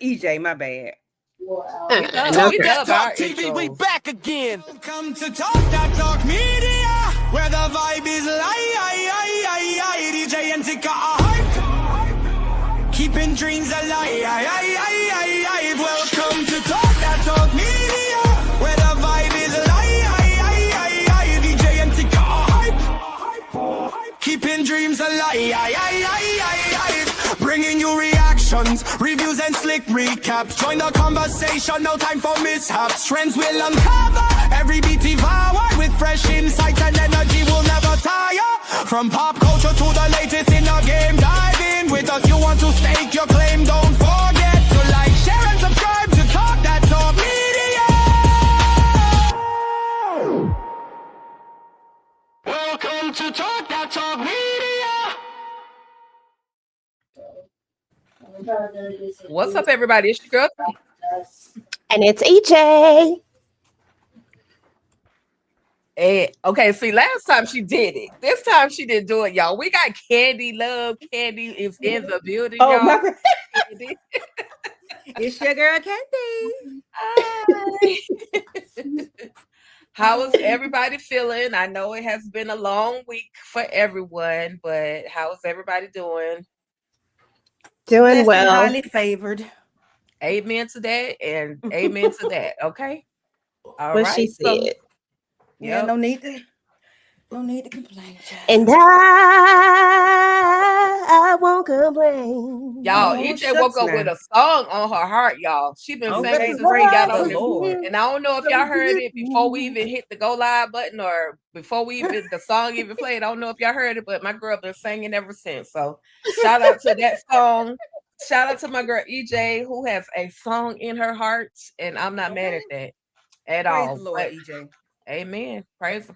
EJ, my bad. We love our TV, we intros. back again. Come to Talk That Talk Media, where the vibe is DJ and Tika are hype, keeping dreams alive. Welcome to Talk That Talk Media, where the vibe is DJ and Tika are hype, keeping dreams alive. Bringing you reactions, reviews and slick recaps. Join the conversation, no time for mishaps. Trends will uncover, every beat devoured with fresh insights and energy will never tire. From pop culture to the latest in the game, dive in with us. You want to stake your claim, don't forget to like, share and subscribe to Talk That Talk Media. Welcome to Talk That Talk Media. What's up, everybody? It's your girl. And it's EJ. Okay, see, last time she did it. This time she didn't do it, y'all. We got Candy Love. Candy is in the building, y'all. My it's your girl Candy. Hi. How is everybody feeling? I know it has been a long week for everyone, but how is everybody doing? Doing well. Highly favored. Amen to that and amen to that. Okay. All what right. she said. Yeah, no need to complain. Child. And I won't complain. Y'all, Oh, EJ woke up now. with a song on her heart, y'all. She been Okay, singing since we praise got the on this. Lord. And I don't know if y'all heard it before we even hit the go live button or before we even the song even played. I don't know if y'all heard it, but my girl been singing ever since. So shout out to that song. Shout out to my girl EJ, who has a song in her heart, and I'm not mad at that at Praise all. the Lord, But EJ. amen. Praise him.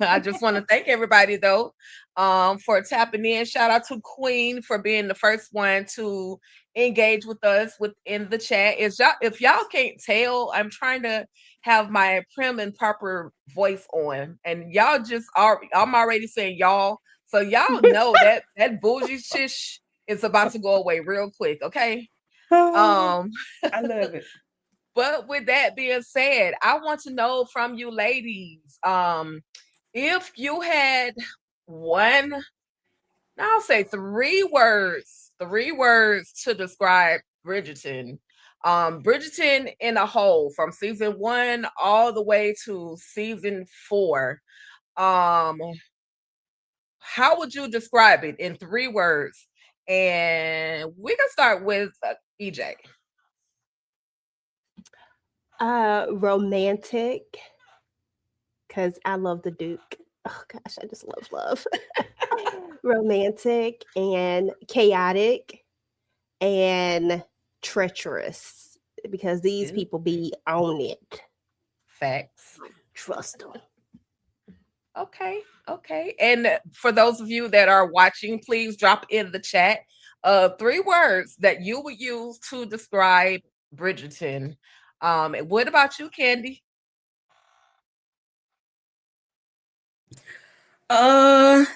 I just want to thank everybody though for tapping in. Shout out to Queen for being the first one to engage with us within the chat. If y'all can't tell, I'm trying to have my prim and proper voice on, and y'all just are. I'm already saying y'all, so y'all know that bougie shish is about to go away real quick. Okay. I love it. But with that being said, I want to know from you ladies, if you had I'll say three words to describe Bridgerton. Bridgerton in a whole, from season 1 all the way to season 4. How would you describe it in 3 words? And we can start with EJ. Romantic, because I love the Duke. Oh gosh, I just love. Romantic and chaotic and treacherous, because these people be on it. Facts. Trust them. Okay. And for those of you that are watching, please drop in the chat 3 words that you would use to describe Bridgerton. What about you, Candy?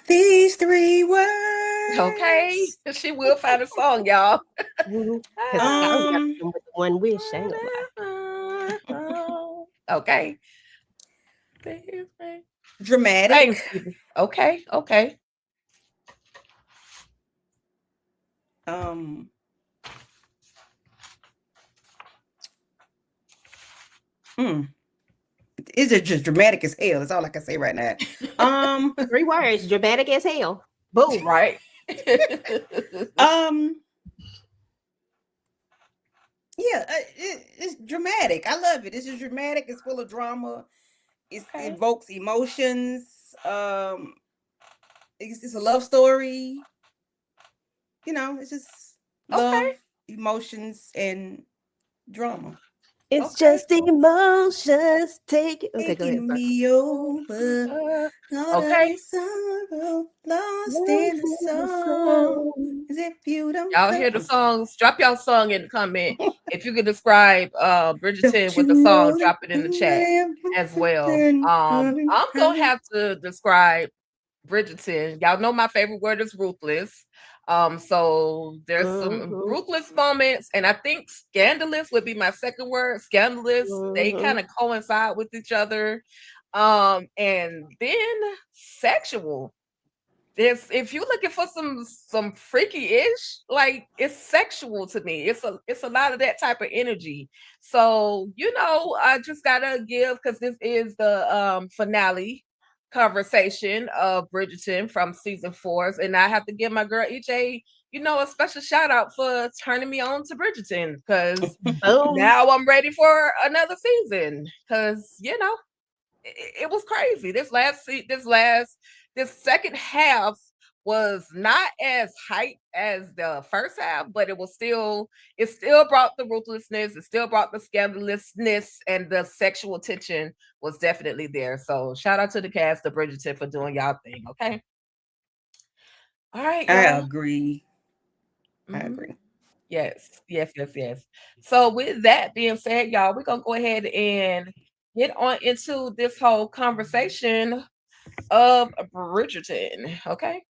These 3 words. Okay, she will find a song, y'all. With one wish, I ain't gonna lie. Okay. Dramatic. Okay. Is it just dramatic as hell? That's all I can say right now. 3 words, dramatic as hell. Boom. Right. It's dramatic. I love it. It's just dramatic. It's full of drama. It evokes emotions. It's a love story. You know, it's just love, emotions, and drama. It's just emotions taking me over. Okay. Sorrow, lost in the song. As if you don't. Y'all hear the songs? Drop y'all song in the comment. If you could describe Bridgerton with the song, drop it in the chat as well. I'm gonna have to describe Bridgerton. Y'all know my favorite word is ruthless. So there's some ruthless moments, and I think scandalous would be my second word. Scandalous, they kind of coincide with each other. And then sexual. If you're looking for some freaky-ish, like it's sexual to me. It's a lot of that type of energy. So, I just gotta give, because this is the finale conversation of Bridgerton from season 4, and I have to give my girl EJ, a special shout out for turning me on to Bridgerton, because now I'm ready for another season. Because it was crazy. This second half was not as hype as the first half, but it still brought the ruthlessness, it still brought the scandalousness, and the sexual tension was definitely there. So shout out to the cast of Bridgerton for doing y'all thing. Okay. All right, y'all. I agree. I agree. Yes. So with that being said, y'all, we're gonna go ahead and get on into this whole conversation of Bridgerton. Okay.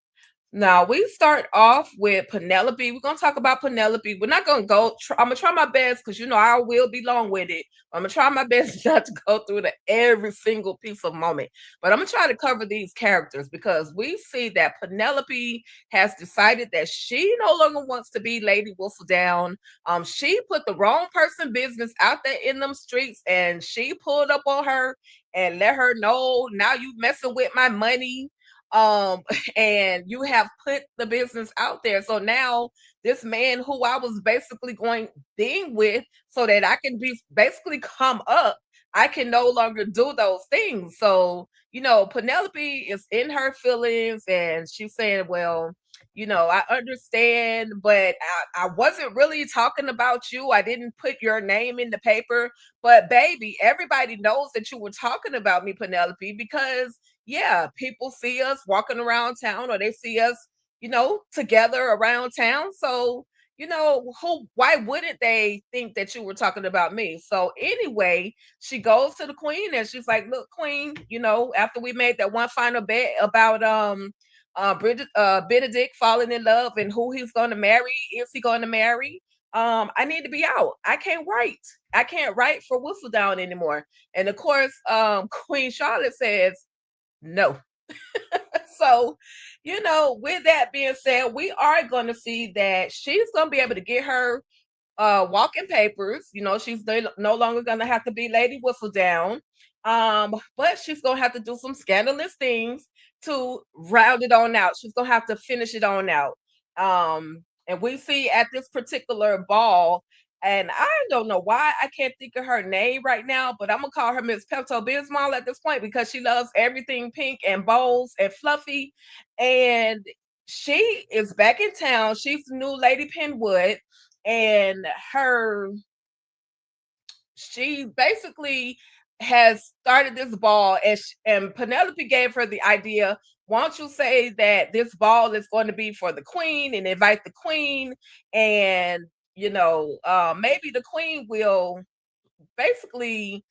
Now we start off with Penelope. We're gonna talk about Penelope. We're not gonna go. I'm gonna try my best, because I will be long with it. I'm gonna try my best not to go through every single piece of moment, but I'm gonna try to cover these characters, because we see that Penelope has decided that she no longer wants to be Lady Whistledown. She put the wrong person business out there in them streets, and she pulled up on her and let her know, now you messing with my money. And you have put the business out there. So now this man who I was basically going being with, so that I can be basically come up, I can no longer do those things. So, Penelope is in her feelings, and she's saying, well, I understand, but I wasn't really talking about you. I didn't put your name in the paper, but baby, everybody knows that you were talking about me, Penelope, because people see us walking around town, or they see us, together around town. So, why wouldn't they think that you were talking about me? So anyway, she goes to the queen and she's like, look, queen, after we made that one final bet about, Benedict falling in love and who he's going to marry, is he going to marry? I need to be out. I can't write for Whistledown anymore. And of course, Queen Charlotte says, no. So, with that being said, we are going to see that she's going to be able to get her walking papers. She's no longer going to have to be Lady Whistledown. But she's going to have to do some scandalous things to round it on out. She's going to have to finish it on out. And we see at this particular ball, and I don't know why I can't think of her name right now, but I'm gonna call her Miss Pepto-Bismol at this point, because she loves everything pink and bows and fluffy. And she is back in town. She's the new Lady Penwood, and she basically has started this ball, and Penelope gave her the idea, why don't you say that this ball is going to be for the queen, and invite the queen, and maybe the queen will basically,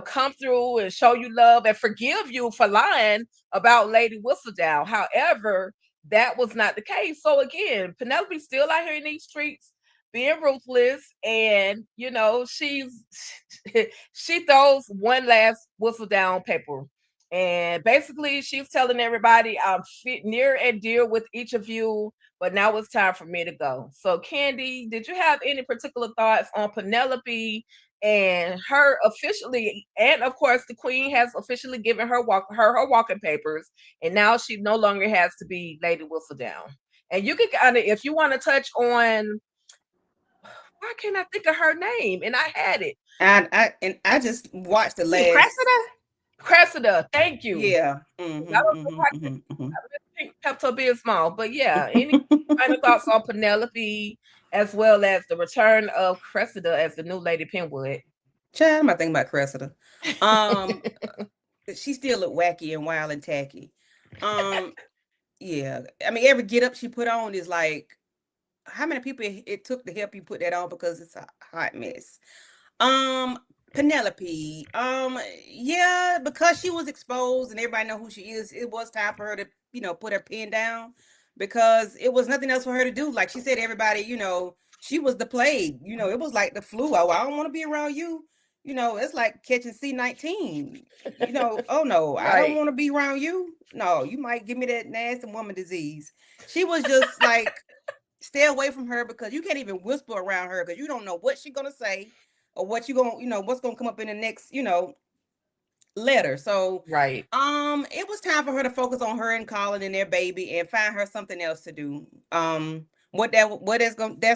come through and show you love and forgive you for lying about Lady Whistledown. However, that was not the case. So again, Penelope's still out here in these streets being ruthless, and she throws one last Whistledown paper, and basically she's telling everybody, I'm near and dear with each of you, but now it's time for me to go. So Candy, did you have any particular thoughts on Penelope and her officially, and of course the queen has officially given her walking papers, and now she no longer has to be Lady Whistledown? And you can kind of, if you want to touch on, why can't I think of her name? And I had it. I just watched the last. Cressida, thank you. Yeah. Pepto-Bismol, but yeah. Any final thoughts on Penelope, as well as the return of Cressida as the new Lady Penwood? Child, I'm not thinking about Cressida. She still look wacky and wild and tacky. Yeah. I mean, every get up she put on is like, how many people it took to help you put that on, because it's a hot mess. Penelope, yeah, because she was exposed and everybody know who she is, it was time for her to, put her pen down. because it was nothing else for her to do. Like she said, everybody, she was the plague. It was like the flu. Oh, I don't want to be around you. It's like catching C-19. Oh no, I don't want to be around you. No, you might give me that nasty woman disease. She was just like, stay away from her, because you can't even whisper around her, because you don't know what she's gonna say or what you gonna, what's gonna come up in the next, letter. So it was time for her to focus on her and Colin and their baby and find her something else to do. That's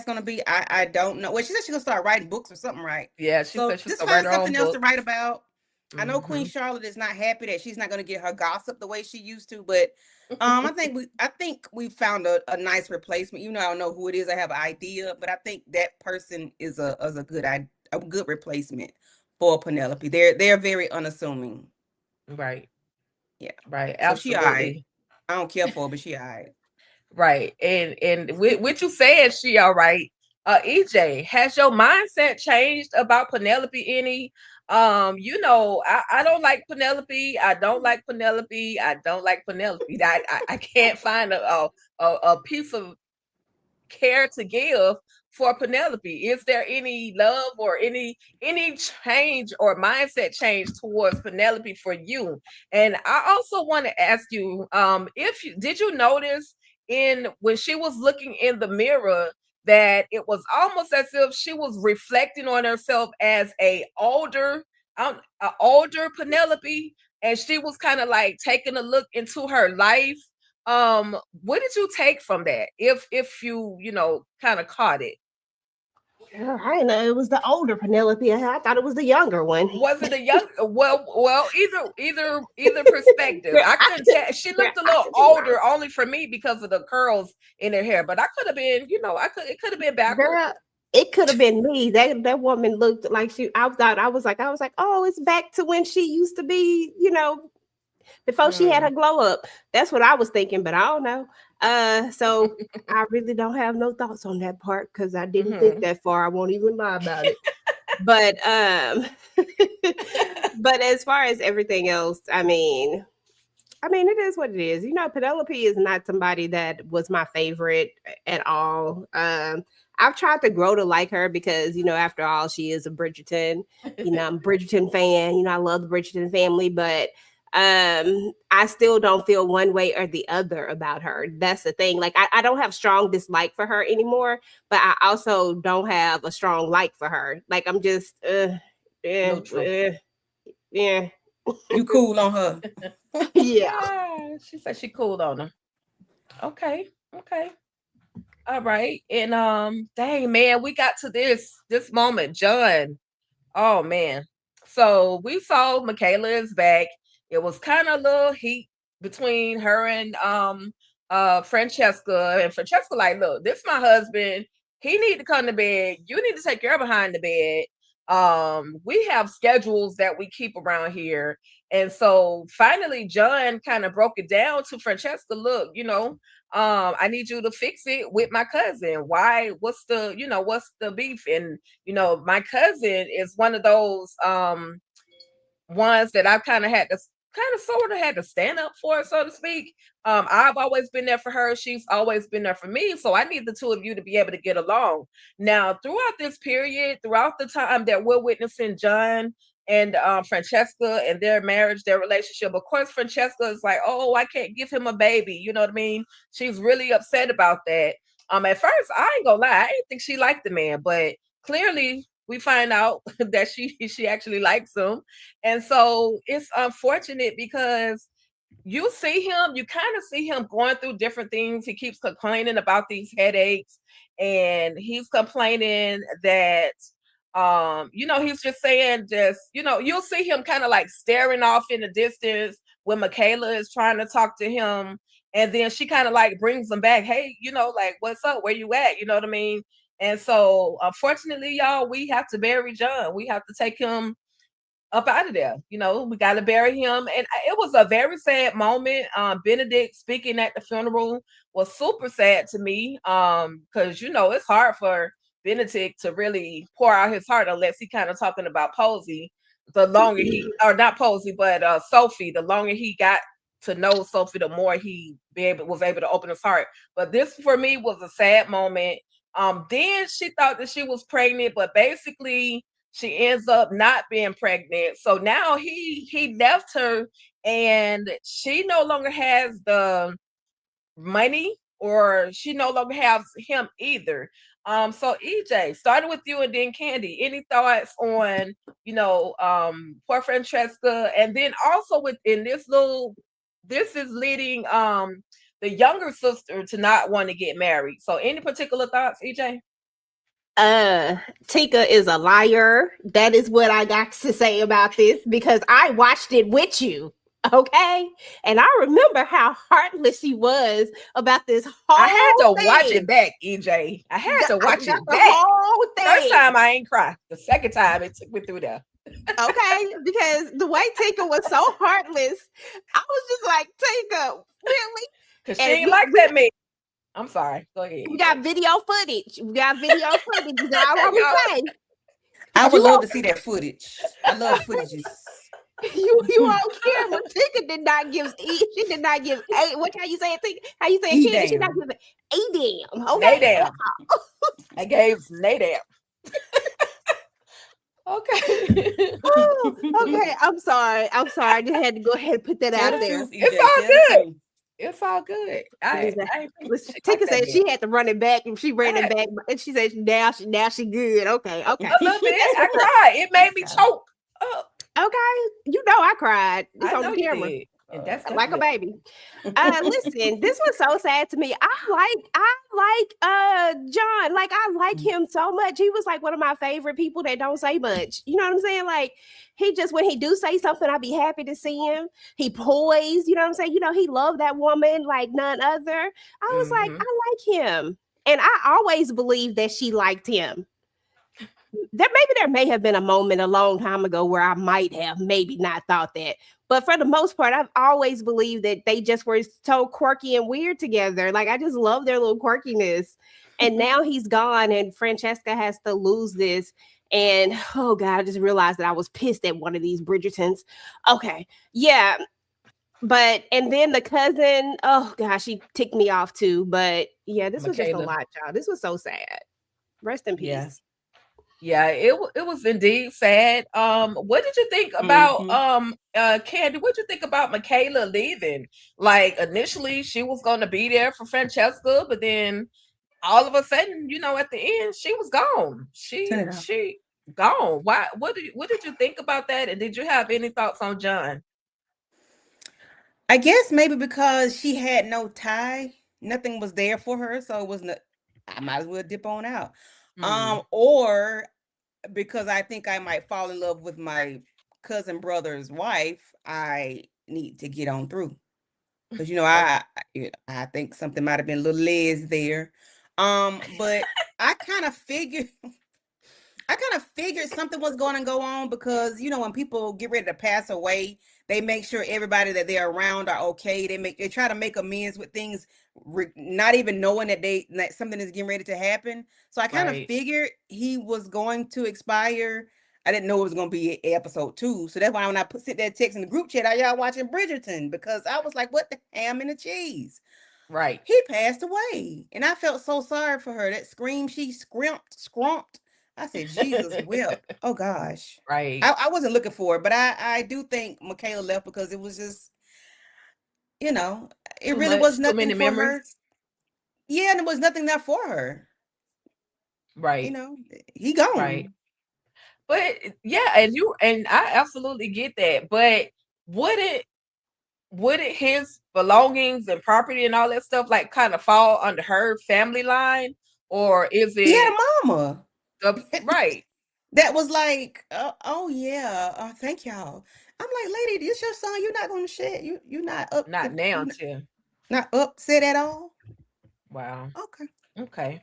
gonna be, I don't know. Well, she said she's gonna start writing books or something, right? Yeah, she So said she's just gonna find write her own something else book. to write about. I know Queen Charlotte is not happy that she's not going to get her gossip the way she used to, but I think we found a nice replacement. I don't know who it is. I have an idea, but I think that person is a good replacement for Penelope. They're very unassuming. Right. Yeah. Right. So she all right. Absolutely. I don't care for her, but she all right. Right. And with you saying she all right, EJ, has your mindset changed about Penelope any? I don't like Penelope. I don't like Penelope. I don't like Penelope. I can't find a piece of care to give for Penelope. Is there any love or any change or mindset change towards Penelope for you? And I also want to ask you, did you notice when she was looking in the mirror that it was almost as if she was reflecting on herself as a older Penelope, and she was kind of like taking a look into her life. What did you take from that, if you kind of caught it? I didn't know it was the older Penelope. I thought it was the younger one. Was it a young? Well, either perspective. I couldn't tell. She looked a little older, only for me because of the curls in her hair. But I could have been, it could have been backwards. Girl, it could have been me. That woman looked like she. I was like, oh, it's back to when she used to be. Before she had her glow up. That's what I was thinking, but I don't know. So I really don't have no thoughts on that part because I didn't think that far. I won't even lie about it. But but as far as everything else, I mean, it is what it is. Penelope is not somebody that was my favorite at all. I've tried to grow to like her because, after all, she is a Bridgerton. I'm a Bridgerton fan. I love the Bridgerton family, but I still don't feel one way or the other about her. That's the thing. Like I don't have strong dislike for her anymore, but I also don't have a strong like for her. Like I'm just yeah. You cool on her. Yeah. She said she cooled on her. Okay. All right. And dang man, we got to this moment, John. Oh man. So we saw Michaela is back. It was kind of a little heat between her and Francesca. And Francesca like, look, this is my husband. He need to come to bed. You need to take your behind the bed. We have schedules that we keep around here. And so finally John kind of broke it down to Francesca. Look, I need you to fix it with my cousin. Why? What's the beef? And my cousin is one of those ones that I've kind of sort of had to stand up for, so to speak. I've always been there for her. She's always been there for me. So I need the two of you to be able to get along. Now, throughout this period, throughout the time that we're witnessing John and Francesca and their marriage, their relationship, of course, Francesca is like, oh, I can't give him a baby. You know what I mean? She's really upset about that. At first, I ain't gonna lie, I didn't think she liked the man, but clearly we find out that she actually likes him. And so it's unfortunate because you kind of see him going through different things. He keeps complaining about these headaches, and he's complaining that he's just saying you'll see him kind of like staring off in the distance when Michaela is trying to talk to him, and then she kind of like brings him back. Hey, like, what's up? Where you at? You know what I mean? And so, unfortunately, y'all, we have to bury John. We have to take him up out of there. We got to bury him. And it was a very sad moment. Benedict speaking at the funeral was super sad to me because, it's hard for Benedict to really pour out his heart unless he kind of talking about Posey. The longer he, or not Posey, but Sophie, the longer he got to know Sophie, the more he was able to open his heart. But this for me was a sad moment. Then she thought that she was pregnant, but basically she ends up not being pregnant. So now he left her, and she no longer has the money, or she no longer has him either. So EJ, starting with you and then Candy, any thoughts on, poor Francesca, and then also within this is leading the younger sister to not want to get married. So any particular thoughts, EJ? Tika is a liar. That is what I got to say about this, because I watched it with you. Okay, and I remember how heartless she was about this whole I had to thing. watch it back, EJ. I had to watch it the back. whole thing. First time I ain't cried. The second time it took me through there. Okay, because the way Tika was so heartless, I was just like, Tika, really? Because she ain't like that me. I'm sorry. Go ahead. We got video footage. Is that all we say? I would love to see that footage. I love footages. You on camera. Tika did not give she did not give a what how you say it, Tika? How you say it, Candy? She not giving a damn. Okay. Nadam. I gave Nadam. Okay. Okay. I'm sorry. I just had to go ahead and put that out there. It's all good. It's all good. Tika said she had to run it back, and she ran it back, and she said now she good. Okay. A little bit. I cried. It made me choke up. Okay, I cried. It's on the camera. And that's like a baby. Listen, this was so sad to me. I like John. Like, I like him so much. He was like one of my favorite people that don't say much. You know what I'm saying? Like, he just, when he do say something, I'd be happy to see him. He poised, you know what I'm saying? He loved that woman like none other. I was like, I like him. And I always believed that she liked him. There may have been a moment a long time ago where I might have maybe not thought that, but for the most part, I've always believed that they just were so quirky and weird together. Like, I just love their little quirkiness. And now he's gone, and Francesca has to lose this. And oh God, I just realized that I was pissed at one of these Bridgertons. Okay, yeah, and then the cousin, oh gosh, she ticked me off too. But yeah, this was just a lot, y'all. This was so sad. Rest in peace. Yeah, it was indeed sad. What did you think about Candy? What did you think about Michaela leaving? Like, initially she was going to be there for Francesca, but then all of a sudden, at the end, she was gone. She gone. Why? What did you think about that? And did you have any thoughts on John? I guess maybe because she had no tie, nothing was there for her, so it wasn't. I might as well dip on out. Or because I think I might fall in love with my cousin brother's wife, I need to get on through. Because I think something might have been a little les there. But I kind of figured something was going to go on, because when people get ready to pass away, they make sure everybody that they're around are okay. They try to make amends with things, not even knowing that something is getting ready to happen. So I kind of figured he was going to expire. I didn't know it was going to be episode 2. So that's why when I sit there text in the group chat, are y'all watching Briderton? Because I was like, what the ham and the cheese? Right. He passed away. And I felt so sorry for her. That scream she scrumped. I said, Jesus whip. Oh gosh. Right. I wasn't looking for it, but I do think Michaela left because it was just, it really was nothing for her. Yeah, and it was nothing there for her. Right. He gone. Right. But yeah, and I absolutely get that. But would it his belongings and property and all that stuff like kind of fall under her family line, or is it? He had a mama. Right. That was like, oh yeah, thank y'all. I'm like, lady, this your son. You're not going to share. You're not up. Not now, Tim. Not upset at all. Wow. Okay.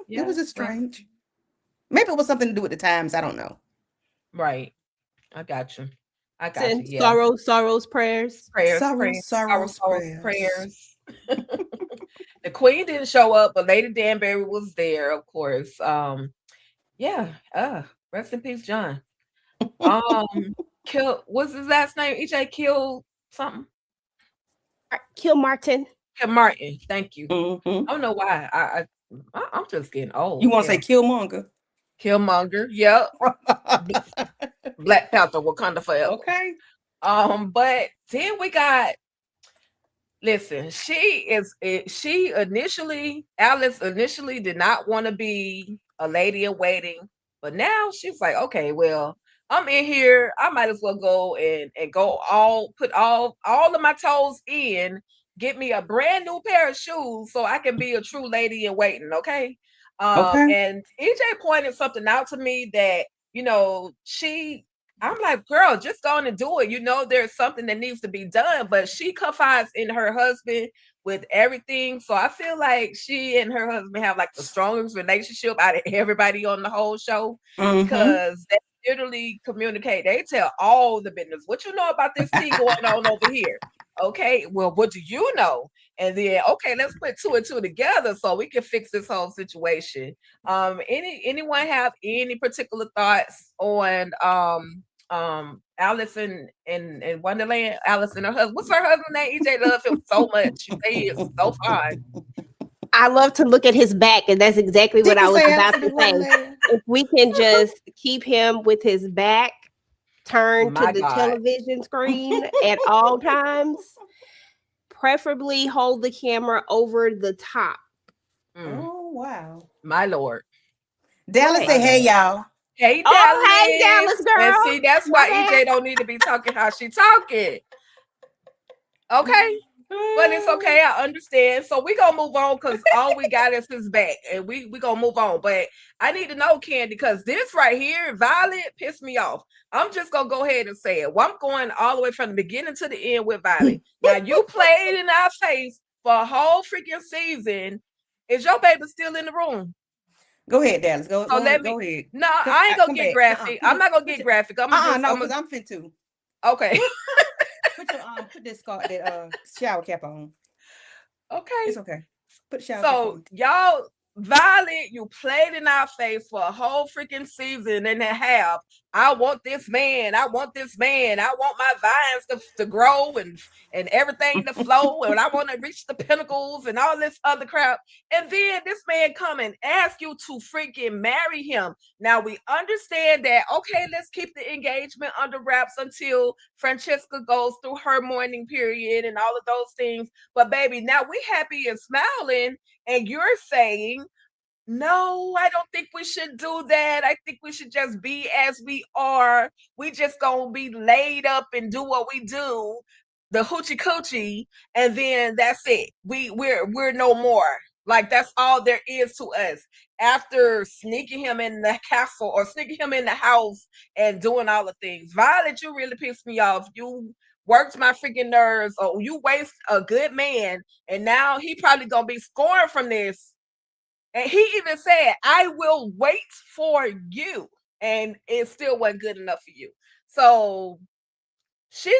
Yeah, it was just strange. Maybe it was something to do with the times. I don't know. Right. I got you. Yeah. Sorrows, prayers. Sorrows, prayers. The Queen didn't show up, but Lady Danbury was there, of course. Yeah. Rest in peace, John. what's his last name? EJ Kill something. Kill Martin. Kill Martin. Thank you. Mm-hmm. I don't know why. I'm just getting old. You want to say Killmonger? Killmonger. Yep. Black Panther, Wakanda forever. Okay. But then we got. Listen, Alice initially did not want to be a lady in waiting, but now she's like, okay, well, I'm in here. I might as well go and put all of my toes in, get me a brand new pair of shoes so I can be a true lady in waiting. Okay. And EJ pointed something out to me that, I'm like, girl, just go on and do it. There's something that needs to be done, but she confides in her husband with everything. So I feel like she and her husband have like the strongest relationship out of everybody on the whole show, because they literally communicate. They tell all the business. What you know about this tea going on over here? Okay, well, what do you know? And then, okay, let's put two and two together so we can fix this whole situation. Anyone have any particular thoughts on Alice in Wonderland? Alice and her husband. What's her husband's name? EJ loves him so much. He is so fine. I love to look at his back, and that's exactly what I was about to say. If we can just keep him with his back turned to the television screen at all times, preferably hold the camera over the top. Oh, wow. My Lord. Dallas say, hey, y'all. Hey, Dallas. Oh, hey, Dallas, girl. And see, that's why EJ don't need to be talking how she talking. Okay. But it's okay. I understand. So we gonna move on because all we got is his back, and we gonna move on. But I need to know, Candy, because this right here, Violet, pissed me off. I'm just gonna go ahead and say it. Well, I'm going all the way from the beginning to the end with Violet. Now you played in our face for a whole freaking season. Is your baby still in the room? Go ahead, Dallas. Go ahead. No, I ain't gonna get graphic. I'm not gonna get graphic. I'm fin to. Okay. Put this shower cap on. Okay. It's okay. Put the shower cap on. Y'all, Violet, you played in our face for a whole freaking season and a half. I want this man. I want this man. I want my vines to grow and everything to flow. And I want to reach the pinnacles and all this other crap. And then this man come and ask you to freaking marry him. Now we understand that, okay, let's keep the engagement under wraps until Francesca goes through her mourning period and all of those things. But baby, now we happy and smiling. And you're saying, no, I don't think we should do that. I think we should just be as we are. We just gonna be laid up and do what we do, the hoochie coochie, and then that's it. We're no more. Like that's all there is to us. After sneaking him in the castle or sneaking him in the house and doing all the things. Violet, you really pissed me off. You worked my freaking nerves. Oh, you waste a good man, and now he probably gonna be scoring from this. And he even said, I will wait for you. And it still wasn't good enough for you. So she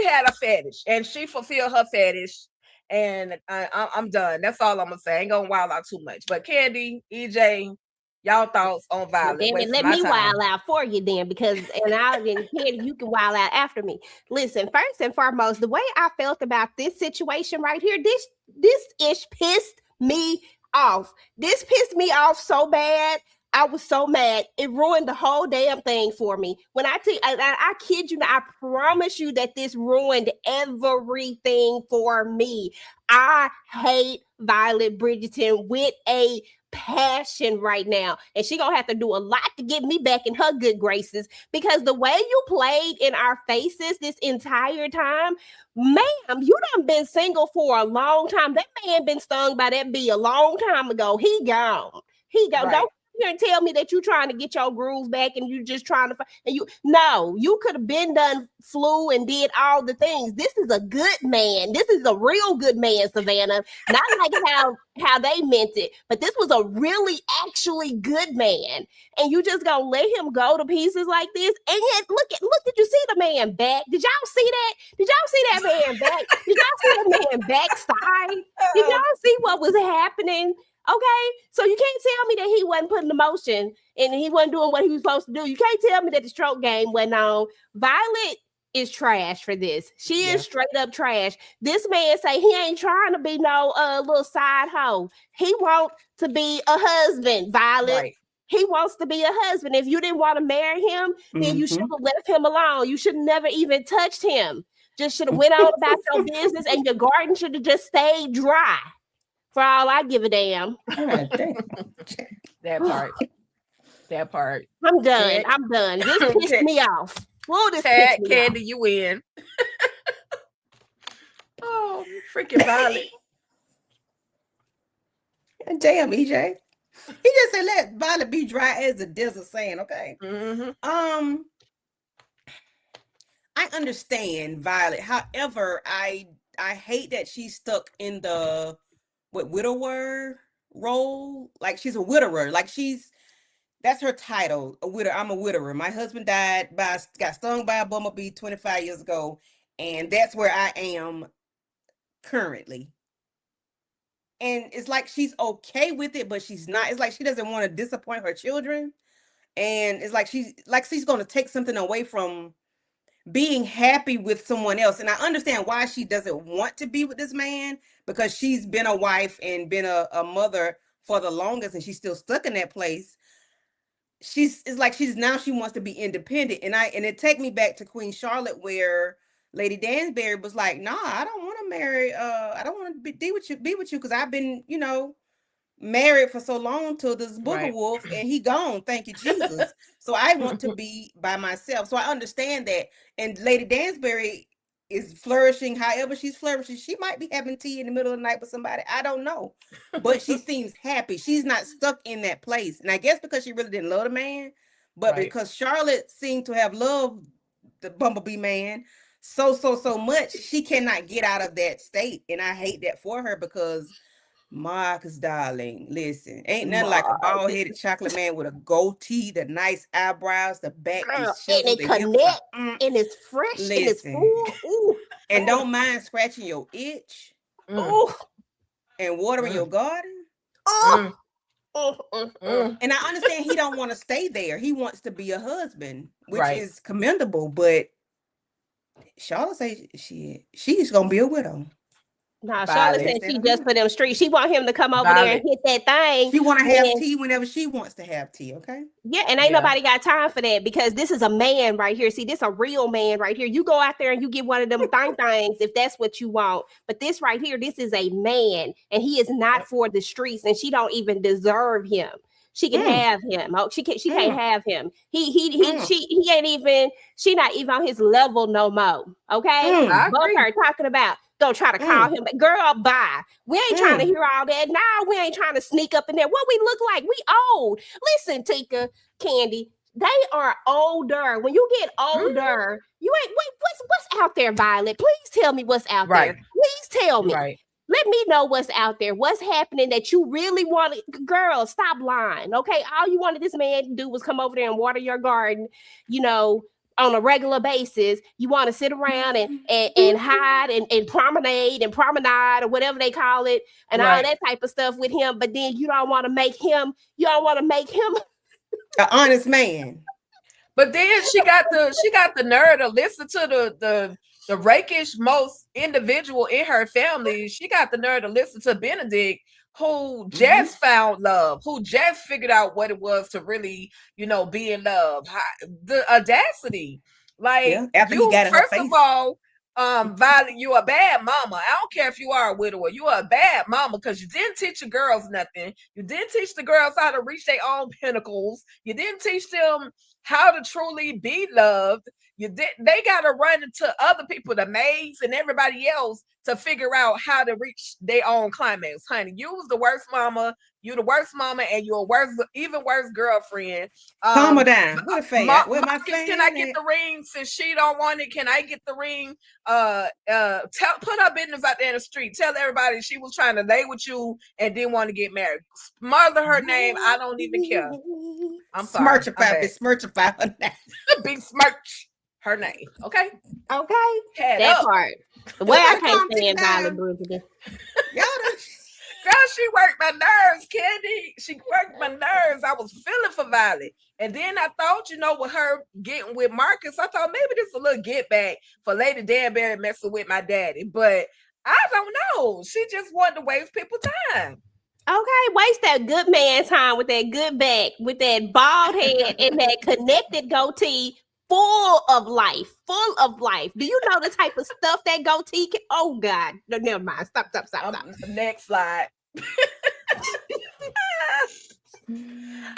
had a fetish and she fulfilled her fetish. And I'm done. That's all I'm going to say. I ain't going to wild out too much. But Candy, EJ, y'all thoughts on Violet? Well, let me wild out for you then, because Candy, you can wild out after me. Listen, first and foremost, the way I felt about this situation right here, this ish pissed me off. This pissed me off so bad. I was so mad. It ruined the whole damn thing for me. When I kid you not, I promise you that this ruined everything for me. I hate Violet Briderton with a passion right now, and she gonna have to do a lot to get me back in her good graces, because the way you played in our faces this entire time, ma'am, you done been single for a long time. That man been stung by that bee a long time ago. He gone. Right. Don't here and tell me that you trying to get your groove back and you just trying to you could have been done flew and did all the things. This is a good man. This is a real good man, Savannah. Not like how they meant it, but this was a really actually good man. And you just gonna let him go to pieces like this? And yet look, did you see the man back? Did y'all see that? Did y'all see that man back? Did y'all see the man backside? Did y'all see what was happening? Okay, so you can't tell me that he wasn't putting the motion and he wasn't doing what he was supposed to do. You can't tell me that the stroke game went on. Violet is trash for this. She is straight up trash. This man say he ain't trying to be no little side hoe. He want to be a husband, Violet. Right. He wants to be a husband. If you didn't want to marry him, then you should have left him alone. You should have never even touched him. Just should have went on about your business, and your garden should have just stayed dry. For all I give a damn. That part. That part. I'm done. I'm done. This pissed me off. Whoa, this pissed me Candy, off. you win. Oh, freaking Violet. Damn, EJ. He just said let Violet be dry as the desert sand, okay? I understand Violet. However, I hate that she's stuck in the widower role. Like she's a widower. Like that's her title, a widower. I'm a widower. My husband got stung by a bumblebee 25 years ago, and that's where I am currently. And it's like she's okay with it, but she's not. It's like she doesn't want to disappoint her children. And it's like she's going to take something away from being happy with someone else. And I understand why she doesn't want to be with this man, because she's been a wife and been a mother for the longest, and she's still stuck in that place. It's like she wants to be independent. And it take me back to Queen Charlotte, where Lady Dansbury was like, nah, I don't want to marry, I don't want to be with you because I've been, married for so long to this booger wolf, and he gone, thank you Jesus. So I want to be by myself. So I understand that. And Lady Dansbury is flourishing however she's flourishing. She might be having tea in the middle of the night with somebody, I don't know, but she seems happy. She's not stuck in that place. And I guess because she really didn't love the man, but because Charlotte seemed to have loved the bumblebee man so much, she cannot get out of that state. And I hate that for her, because Marcus, darling, listen, ain't nothing like a bald-headed chocolate man with a goatee, the nice eyebrows, the back, and it connect, and it's fresh, and it's full. And don't mind scratching your itch, and watering your garden. And I understand he don't want to stay there. He wants to be a husband, which is commendable. But Charlotte say she's gonna be a widow. No, Charlotte said she just for them streets. She want him to come over there and hit that thing. She want to have tea whenever she wants to have tea, okay? Yeah, and ain't nobody got time for that, because this is a man right here. See, this a real man right here. You go out there and you get one of them things if that's what you want. But this right here, this is a man, and he is not for the streets, and she don't even deserve him. She can have him. Oh, she can't have him. She ain't even. She not even on his level no more. Okay, both her talking about. Don't try to call him, girl, bye. We ain't trying to hear all that. Nah, we ain't trying to sneak up in there. What we look like? We old. Listen, Tika, Candy, they are older. When you get older, you ain't. Wait, what's out there, Violet? Please tell me what's out there. Please tell me. Let me know what's out there. What's happening that you really wanted? Girl, stop lying. Okay, all you wanted this man to do was come over there and water your garden. On a regular basis. You want to sit around and hide and promenade or whatever they call it, and all that type of stuff with him. But then you don't want to make him an honest man. But then she got the nerve to listen to the rakish most individual in her family. She got the nerve to listen to Benedict, who just found love, who just figured out what it was to really, be in love. The audacity. Like, after he got in her face. First of all, Violet, you a bad mama. I don't care if you are a widower. You are a bad mama because you didn't teach the girls nothing. You didn't teach the girls how to reach their own pinnacles. You didn't teach them how to truly be loved. They got to run into other people, the maids and everybody else, to figure out how to reach their own climax. Honey, you was the worst mama. You the worst mama, and you're even worse girlfriend. Calm her down. What a fan. Can I get the ring? Since she don't want it, can I get the ring? Put her business out there in the street. Tell everybody she was trying to lay with you and didn't want to get married. Smother her name. I don't even care. I'm sorry. Smirchify her name. Big smirch her name. Okay. That part. The way I can't stand Violet Bridgerton. Girl, she worked my nerves, Candy. She worked my nerves. I was feeling for Violet. And then I thought, with her getting with Marcus, I thought maybe this is a little get back for Lady Danbury messing with my daddy. But I don't know. She just wanted to waste people's time. Okay, waste that good man time with that good back, with that bald head and that connected goatee, full of life, full of life. Do you know the type of stuff that goatee can? Oh God, no, never mind. Stop. Next slide.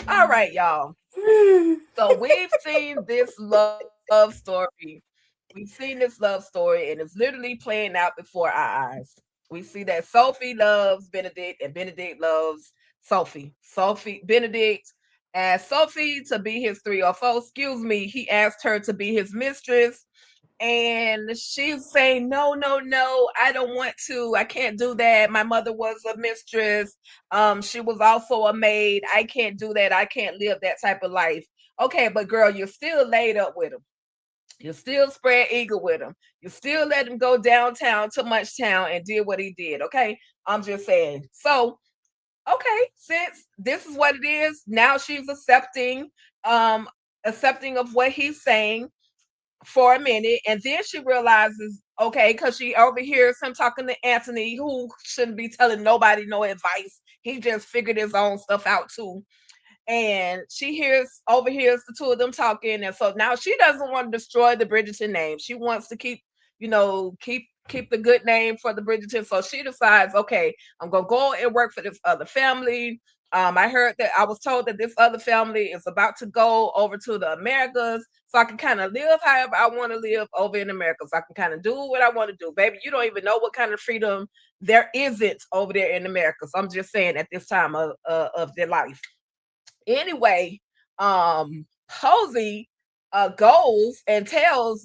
All right, y'all. So we've seen this love story. We've seen this love story, and it's literally playing out before our eyes. We see that Sophie loves Benedict, and Benedict loves Sophie. Benedict asked Sophie to be his 304. Excuse me, he asked her to be his mistress. And she's saying, no, I don't want to. I can't do that. My mother was a mistress. She was also a maid. I can't do that. I can't live that type of life. Okay, but girl, you're still laid up with him. You still spread eagle with him. You still let him go downtown to Munchtown and did what he did. Okay, I'm just saying. So, okay, since this is what it is, now she's accepting of what he's saying for a minute, and then she realizes, okay, because she overhears him talking to Anthony, who shouldn't be telling nobody no advice. He just figured his own stuff out too. And she overhears the two of them talking, and so now she doesn't want to destroy the Bridgerton name. She wants to keep the good name for the Bridgerton. So she decides, okay, I'm gonna go and work for this other family. I was told that this other family is about to go over to the Americas, so I can kind of live however I want to live over in America. So I can kind of do what I want to do. Baby, you don't even know what kind of freedom there isn't over there in America. So I'm just saying at this time of their life. Anyway, Posey goes and tells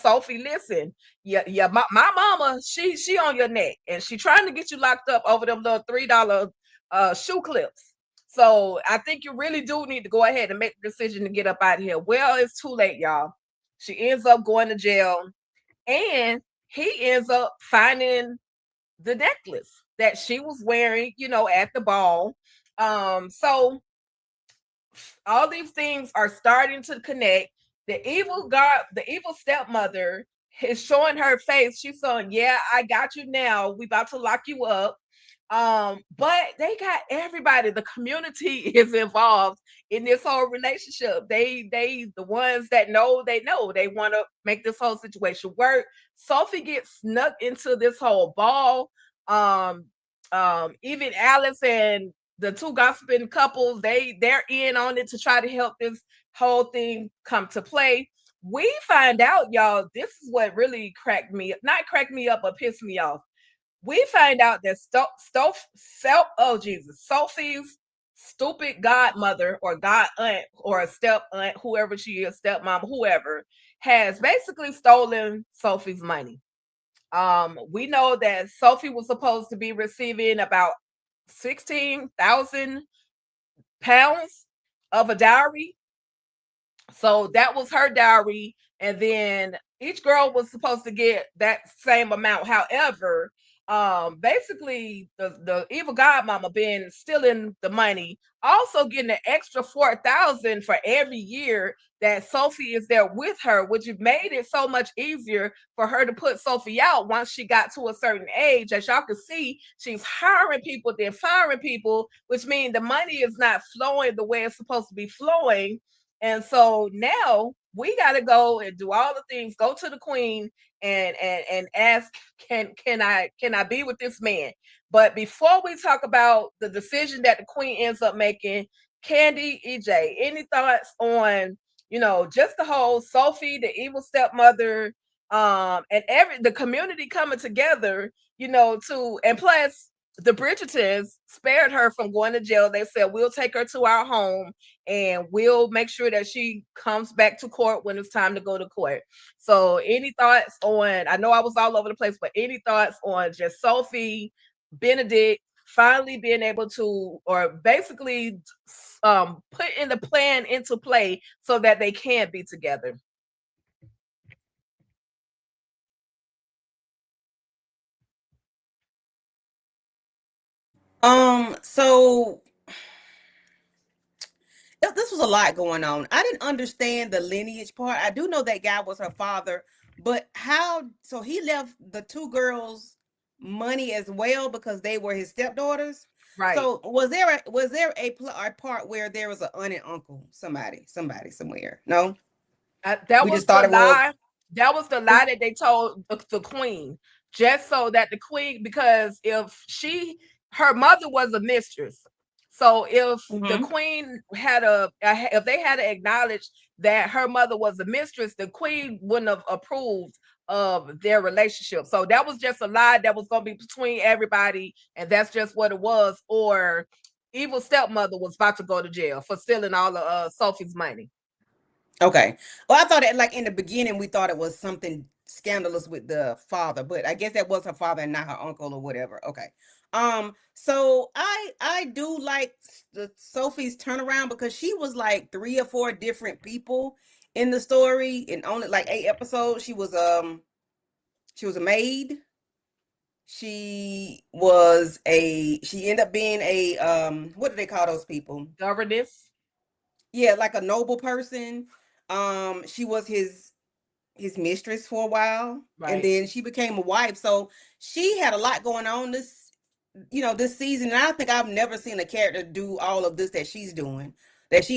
Sophie, listen, my mama, she on your neck, and she trying to get you locked up over them little $3 shoe clips. So I think you really do need to go ahead and make the decision to get up out of here. Well, it's too late, y'all. She ends up going to jail, and he ends up finding the necklace that she was wearing, at the ball. So all these things are starting to connect. The evil stepmother is showing her face. She's saying, yeah, I got you now. We about to lock you up. But they got everybody. The community is involved in this whole relationship. They the ones that know they want to make this whole situation work. Sophie gets snuck into this whole ball. Even Alice and the two gossiping couples, they're in on it to try to help this whole thing come to play. We find out, y'all, this is what really not cracked me up, but pissed me off. We find out that Sophie's stupid godmother or god aunt or a step aunt, whoever she is, stepmom, whoever, has basically stolen Sophie's money. We know that Sophie was supposed to be receiving about 16,000 pounds of a dowry. So that was her dowry. And then each girl was supposed to get that same amount. However, basically the evil godmama been stealing the money, also getting an extra 4,000 for every year that Sophie is there with her, which made it so much easier for her to put Sophie out once she got to a certain age. As y'all can see, she's hiring people, then firing people, which means the money is not flowing the way it's supposed to be flowing. And so now we got to go and do all the things, go to the queen and ask, can I be with this man? But before we talk about the decision that the queen ends up making, Candy, EJ, any thoughts on, just the whole Sophie, the evil stepmother, and the community coming together, and plus the Bridgertons spared her from going to jail. They said, we'll take her to our home and we'll make sure that she comes back to court when it's time to go to court. So any thoughts on, I know I was all over the place, but any thoughts on just Sophie, Benedict finally being able to, or basically putting the plan into play so that they can be together? So this was a lot going on. I didn't understand the lineage part. I do know that guy was her father, but how? So he left the two girls money as well because they were his stepdaughters. Right. So was there a part where there was an aunt and uncle, somebody somewhere? No, That we was just the thought it was. lie. That was the lie that they told the queen, just so that the queen, because if her mother was a mistress, so if the Mm-hmm. queen had if they had to acknowledge that her mother was a mistress, the queen wouldn't have approved of their relationship. So that was just a lie that was going to be between everybody, and that's just what it was. Or evil stepmother was about to go to jail for stealing all of Sophie's money. Okay. Well, I thought that like in the beginning we thought it was something scandalous with the father, but I guess that was her father and not her uncle or whatever. Okay. So I do like the Sophie's turnaround because she was like 3 or 4 different people in the story in only like 8 episodes. She was a maid. She ended up being a what do they call those people? Governess. Yeah, like a noble person. She was his mistress for a while, and Right. then she became a wife. So she had a lot going on this season. And I think I've never seen a character do all of this that she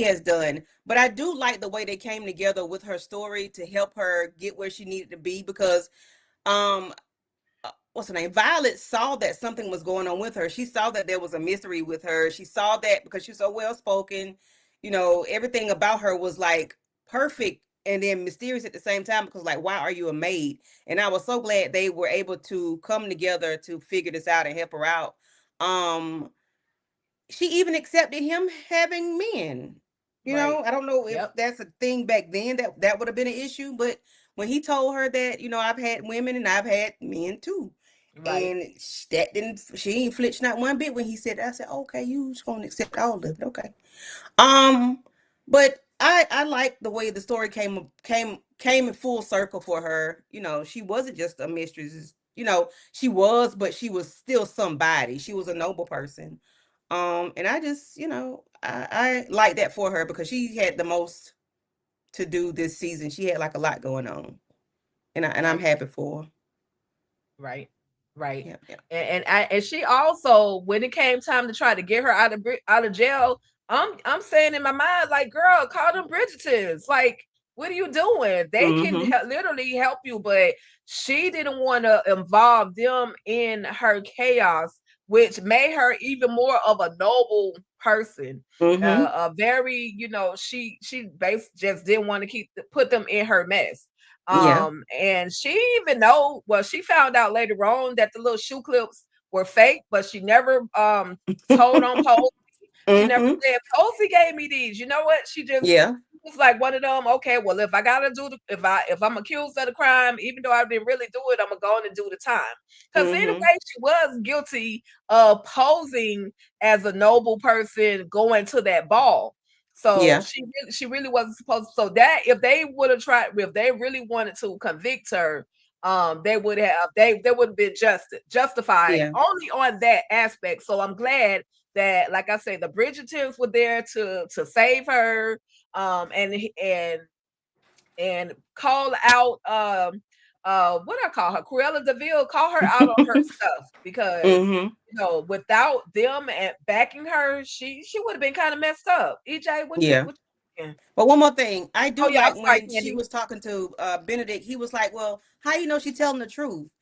has done. But I do like the way they came together with her story to help her get where she needed to be because um what's her name? Violet saw that something was going on with her. She saw that there was a mystery with her. She saw that because she's so well spoken, everything about her was like perfect and then mysterious at the same time because like, why are you a maid? And I was so glad they were able to come together to figure this out and help her out. Um, she even accepted him having men. Right. I don't know if Yep. that's a thing back then that would have been an issue, but when he told her that, I've had women and I've had men too. Right. And she ain't flinched not one bit when he said that. I said, okay, you just gonna accept all of it. Okay. Um, but I like the way the story came in full circle for her. She wasn't just a mistress. She was, but she was still somebody. She was a noble person. And I just, I like that for her because she had the most to do this season. She had like a lot going on, and I'm Right. happy for her. Right. Right. Yeah, yeah. And she also, when it came time to try to get her out of jail, I'm saying in my mind, like, girl, call them Bridgertons. Like, what are you doing? They can Mm-hmm. literally help you, but she didn't want to involve them in her chaos, which made her even more of a noble person. Mm-hmm. A very, she just didn't want to put them in her mess. Yeah. And she even know, well, she found out later on that the little shoe clips were fake, but she never told on Posey. She never Mm-hmm. said Posey gave me these. You know what? She just Yeah. was like one of them. Okay, well, if I gotta if I'm accused of the crime, even though I didn't really do it, I'm gonna go on and do the time. Because anyway, Mm-hmm. she was guilty of posing as a noble person going to that ball. So Yeah. she really wasn't supposed to. So that if they would have tried, if they really wanted to convict her, they would have been justified Yeah. only on that aspect. So I'm glad that, like I say, the Bridgertons were there to save her, and call out what I call her, Cruella DeVille, call her out on her stuff because Mm-hmm. without them and backing her, she would have been kind of messed up. EJ, what you Yeah. what you thinking? But one more thing, I Oh do yeah, I'm like sorry, when she Candy. was talking to Benedict. He was like, "Well, how you know she telling the truth?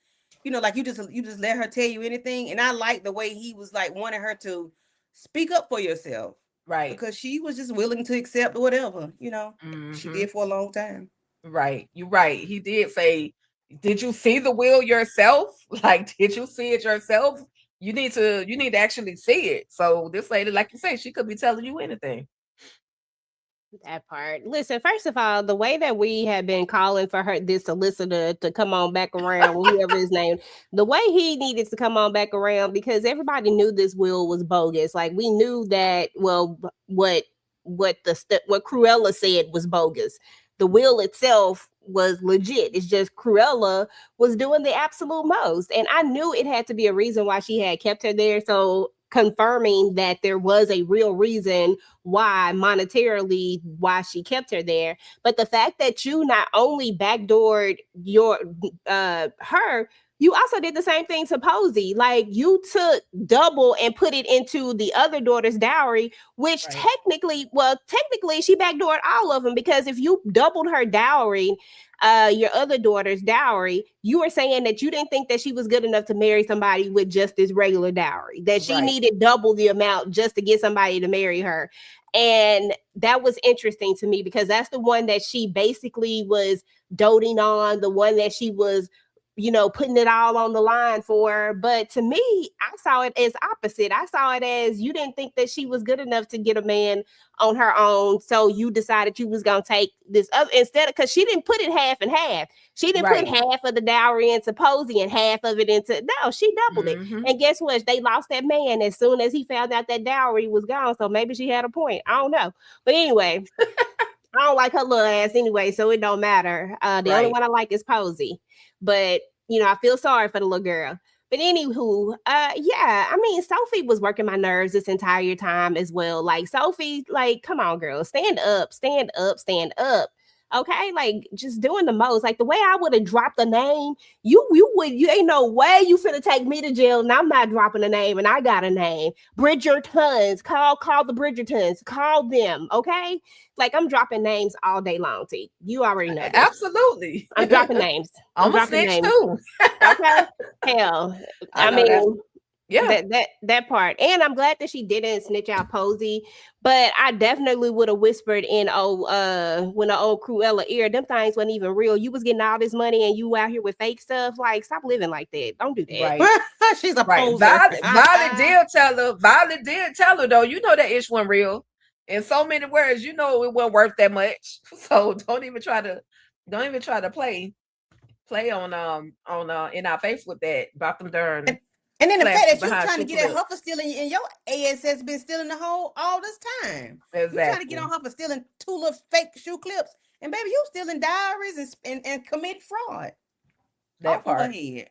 Like you just let her tell you anything." And I like the way he was like wanting her to speak up for yourself Right. because she was just willing to accept whatever she Mm-hmm. did for a long time. Right. You're right. He did say, "Did you see the will yourself? Like, did you see it yourself? You need to actually see it." So this lady, like you say, she could be telling you anything. That part. Listen, first of all, the way that we have been calling for this solicitor to come on back around, whoever his name, the way he needed to come on back around because everybody knew this will was bogus. Like we knew that. Well, what Cruella said was bogus. The will itself was legit. It's just Cruella was doing the absolute most, and I knew it had to be a reason why she had kept her there. So confirming that there was a real reason why monetarily why she kept her there. But the fact that you not only backdoored your her, you also did the same thing to Posey. Like, you took double and put it into the other daughter's dowry, which technically she backdoored all of them, because if you doubled her dowry, your other daughter's dowry, you were saying that you didn't think that she was good enough to marry somebody with just this regular dowry, that she needed double the amount just to get somebody to marry her. And that was interesting to me, because that's the one that she basically was doting on, the one that she was, you know, putting it all on the line for. But to me, I saw it as opposite. I saw it as you didn't think that she was good enough to get a man on her own, so you decided you was gonna take this other instead of, because she didn't put it half and half. She didn't put half of the dowry into Posey and half of it into, no, she doubled it. And guess what? They lost that man as soon as he found out that dowry was gone. So maybe she had a point. I don't know. But anyway, I don't like her little ass anyway, so it don't matter. The only one I like is Posey. But, you know, I feel sorry for the little girl. But anywho, yeah, I mean, Sophie was working my nerves this entire time as well. Like, Sophie, like, come on, girl, stand up, stand up, stand up. Okay, like, just doing the most. Like, the way I would have dropped the name, you ain't no way you finna take me to jail, and I'm not dropping a name, and I got a name. Bridertons, call the Bridertons, call them. Okay, like, I'm dropping names all day long. T, you already know this. Absolutely, I'm dropping names. I'm dropping names too. Okay, hell, I mean. Yeah, that part. And I'm glad that she didn't snitch out Posey, but I definitely would have whispered in when the old Cruella ear, them things wasn't even real. You was getting all this money and you out here with fake stuff. Like, stop living like that. Don't do that. Right. She's a poser. Violet did tell her though, you know that ish wasn't real. In so many words, you know it wasn't worth that much. So don't even try to play on in our face with that about them darn. And then the fact that you're trying to get at her for stealing, and your ass has been stealing the whole all this time. Exactly. You're trying to get on her for stealing 2 little fake shoe clips, and baby, you stealing diaries and commit fraud. That off part. With her head.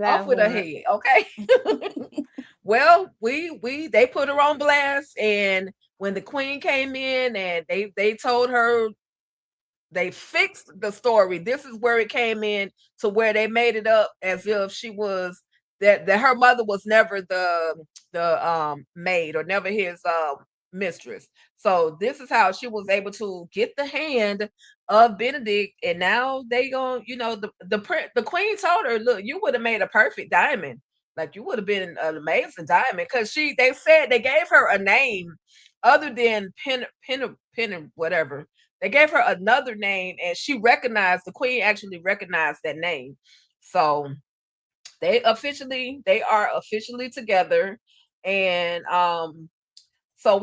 Off with her head. Okay. Well, they put her on blast, and when the queen came in and they told her, they fixed the story. This is where it came in to where they made it up as if she was. That her mother was never the maid or never his mistress. So this is how she was able to get the hand of Benedict, and now they going, you know, the queen told her, look, you would have made a perfect diamond. Like, you would have been an amazing diamond, because they said they gave her a name other than Pen whatever. They gave her another name, and the queen actually recognized that name. So they are officially together, and so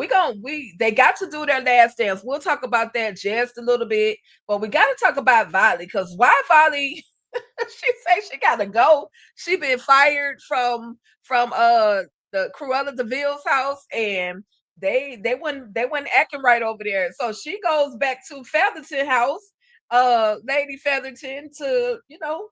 they got to do their last dance. We'll talk about that just a little bit, but we got to talk about Violet, because why Violet? She say she gotta go. She been fired from the Cruella DeVille's house, and they wasn't acting right over there. So she goes back to Featherton house, Lady Featherton, to, you know,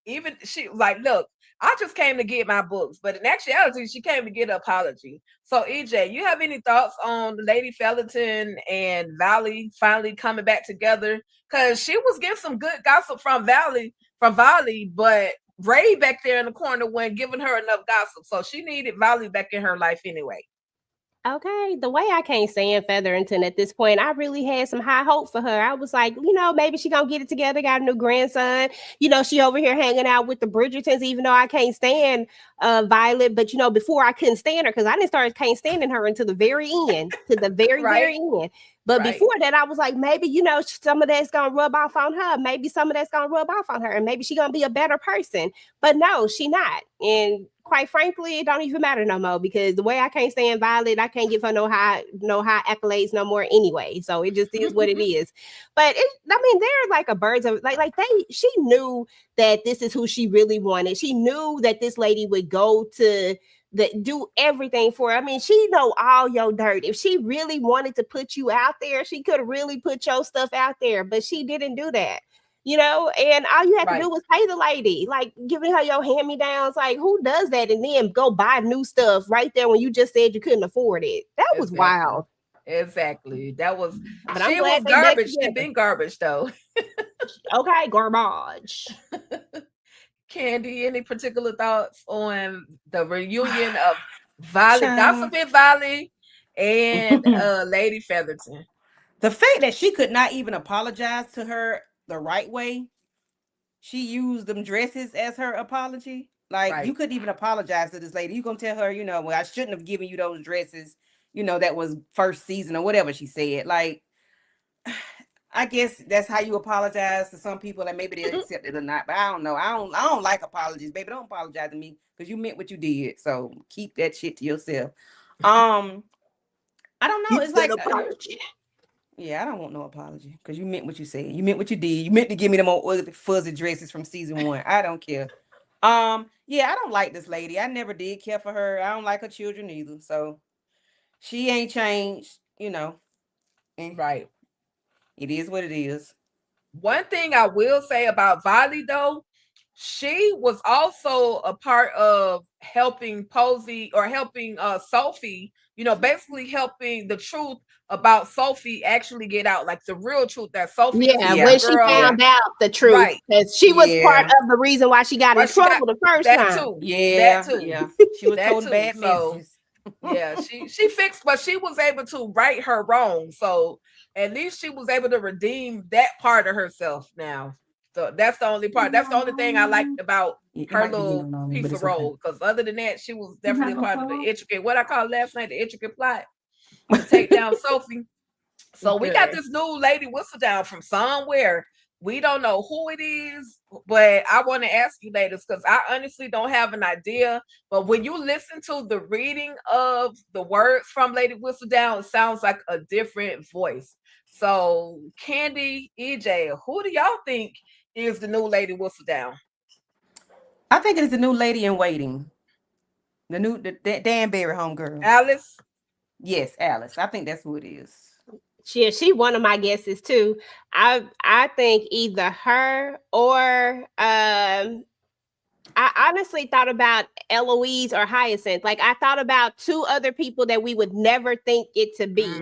even she like, look, I just came to get my books, but in actuality, she came to get an apology. So, EJ, you have any thoughts on Lady Featherton and Valley finally coming back together? Because she was getting some good gossip from Valley, but Ray back there in the corner wasn't giving her enough gossip. So she needed Valley back in her life anyway. Okay, the way I can't stand Featherington at this point, I really had some high hope for her. I was like, you know, maybe she gonna get it together, got a new grandson. You know, she over here hanging out with the Bridgertons, even though I can't stand Violet. But, you know, before I couldn't stand her, because I didn't start can't standing her until the very end, to the very, very end. But before that, I was like, maybe, you know, some of that's going to rub off on her. Maybe some of that's going to rub off on her. And maybe she's going to be a better person. But no, she not. And quite frankly, it don't even matter no more, because the way I can't stand Violet, I can't give her no high accolades no more anyway. So it just is what it is. But I mean, they're like a birds of she knew that this is who she really wanted. She knew that this lady would go to do everything for her. I mean, she know all your dirt. If she really wanted to put you out there, she could really put your stuff out there, but she didn't do that. you know, and all you had to Right. do was pay the lady, like giving her your hand-me-downs. Like, who does that and then go buy new stuff right there when you just said you couldn't afford it? That was Exactly. wild. Exactly. That was But I'm she was glad they back garbage. She together. been garbage though. Okay, garbage. Candy, any particular thoughts on the reunion of Valley, Child. Gossiping Valley, and Lady Featherton? The fact that she could not even apologize to her the right way, she used them dresses as her apology. Like, you Right. couldn't even apologize to this lady. You gonna tell her, well, I shouldn't have given you those dresses, that was first season or whatever she said. Like, I guess that's how you apologize to some people, and maybe they'll accept it or not. But I don't know. I don't like apologies, baby. Don't apologize to me because you meant what you did. So keep that shit to yourself. I don't know. It's like apology. yeah, I don't want no apology because you meant what you said. You meant what you did. You meant to give me them old ugly fuzzy dresses from season 1. I don't care. Yeah, I don't like this lady. I never did care for her. I don't like her children either. So she ain't changed, and Right. it is what it is. One thing I will say about Valley though, she was also a part of helping Posey or helping Sophie, basically helping the truth about Sophie actually get out, like the real truth that Sophie is Yeah, a Yeah, when good she girl. found out the truth, Right. because she was part yeah, of the reason why she got in trouble the first that time. too. yeah, That too. yeah. She was That told too. bad So messages. yeah, she fixed, but she was able to right her wrong. So at least she was able to redeem that part of herself now. So that's the only part. That's the only thing I liked about It her might be little getting on me, but piece it's of okay. role. Because other than that, she was You definitely have a a part of the phone? intricate, what I called last night, the intricate plot to take down Sophie. So we got Okay. this new lady whistle down from somewhere. We don't know who it is, but I want to ask you ladies because I honestly don't have an idea. But when you listen to the reading of the words from Lady Whistledown, it sounds like a different voice. So, Candy, EJ, who do y'all think is the new Lady Whistledown? I think it is the new lady in waiting. The Danbury homegirl. Alice? Yes, Alice. I think that's who it is. She one of my guesses too. I think either her or I honestly thought about Eloise or Hyacinth. Like, I thought about 2 other people that we would never think it to be.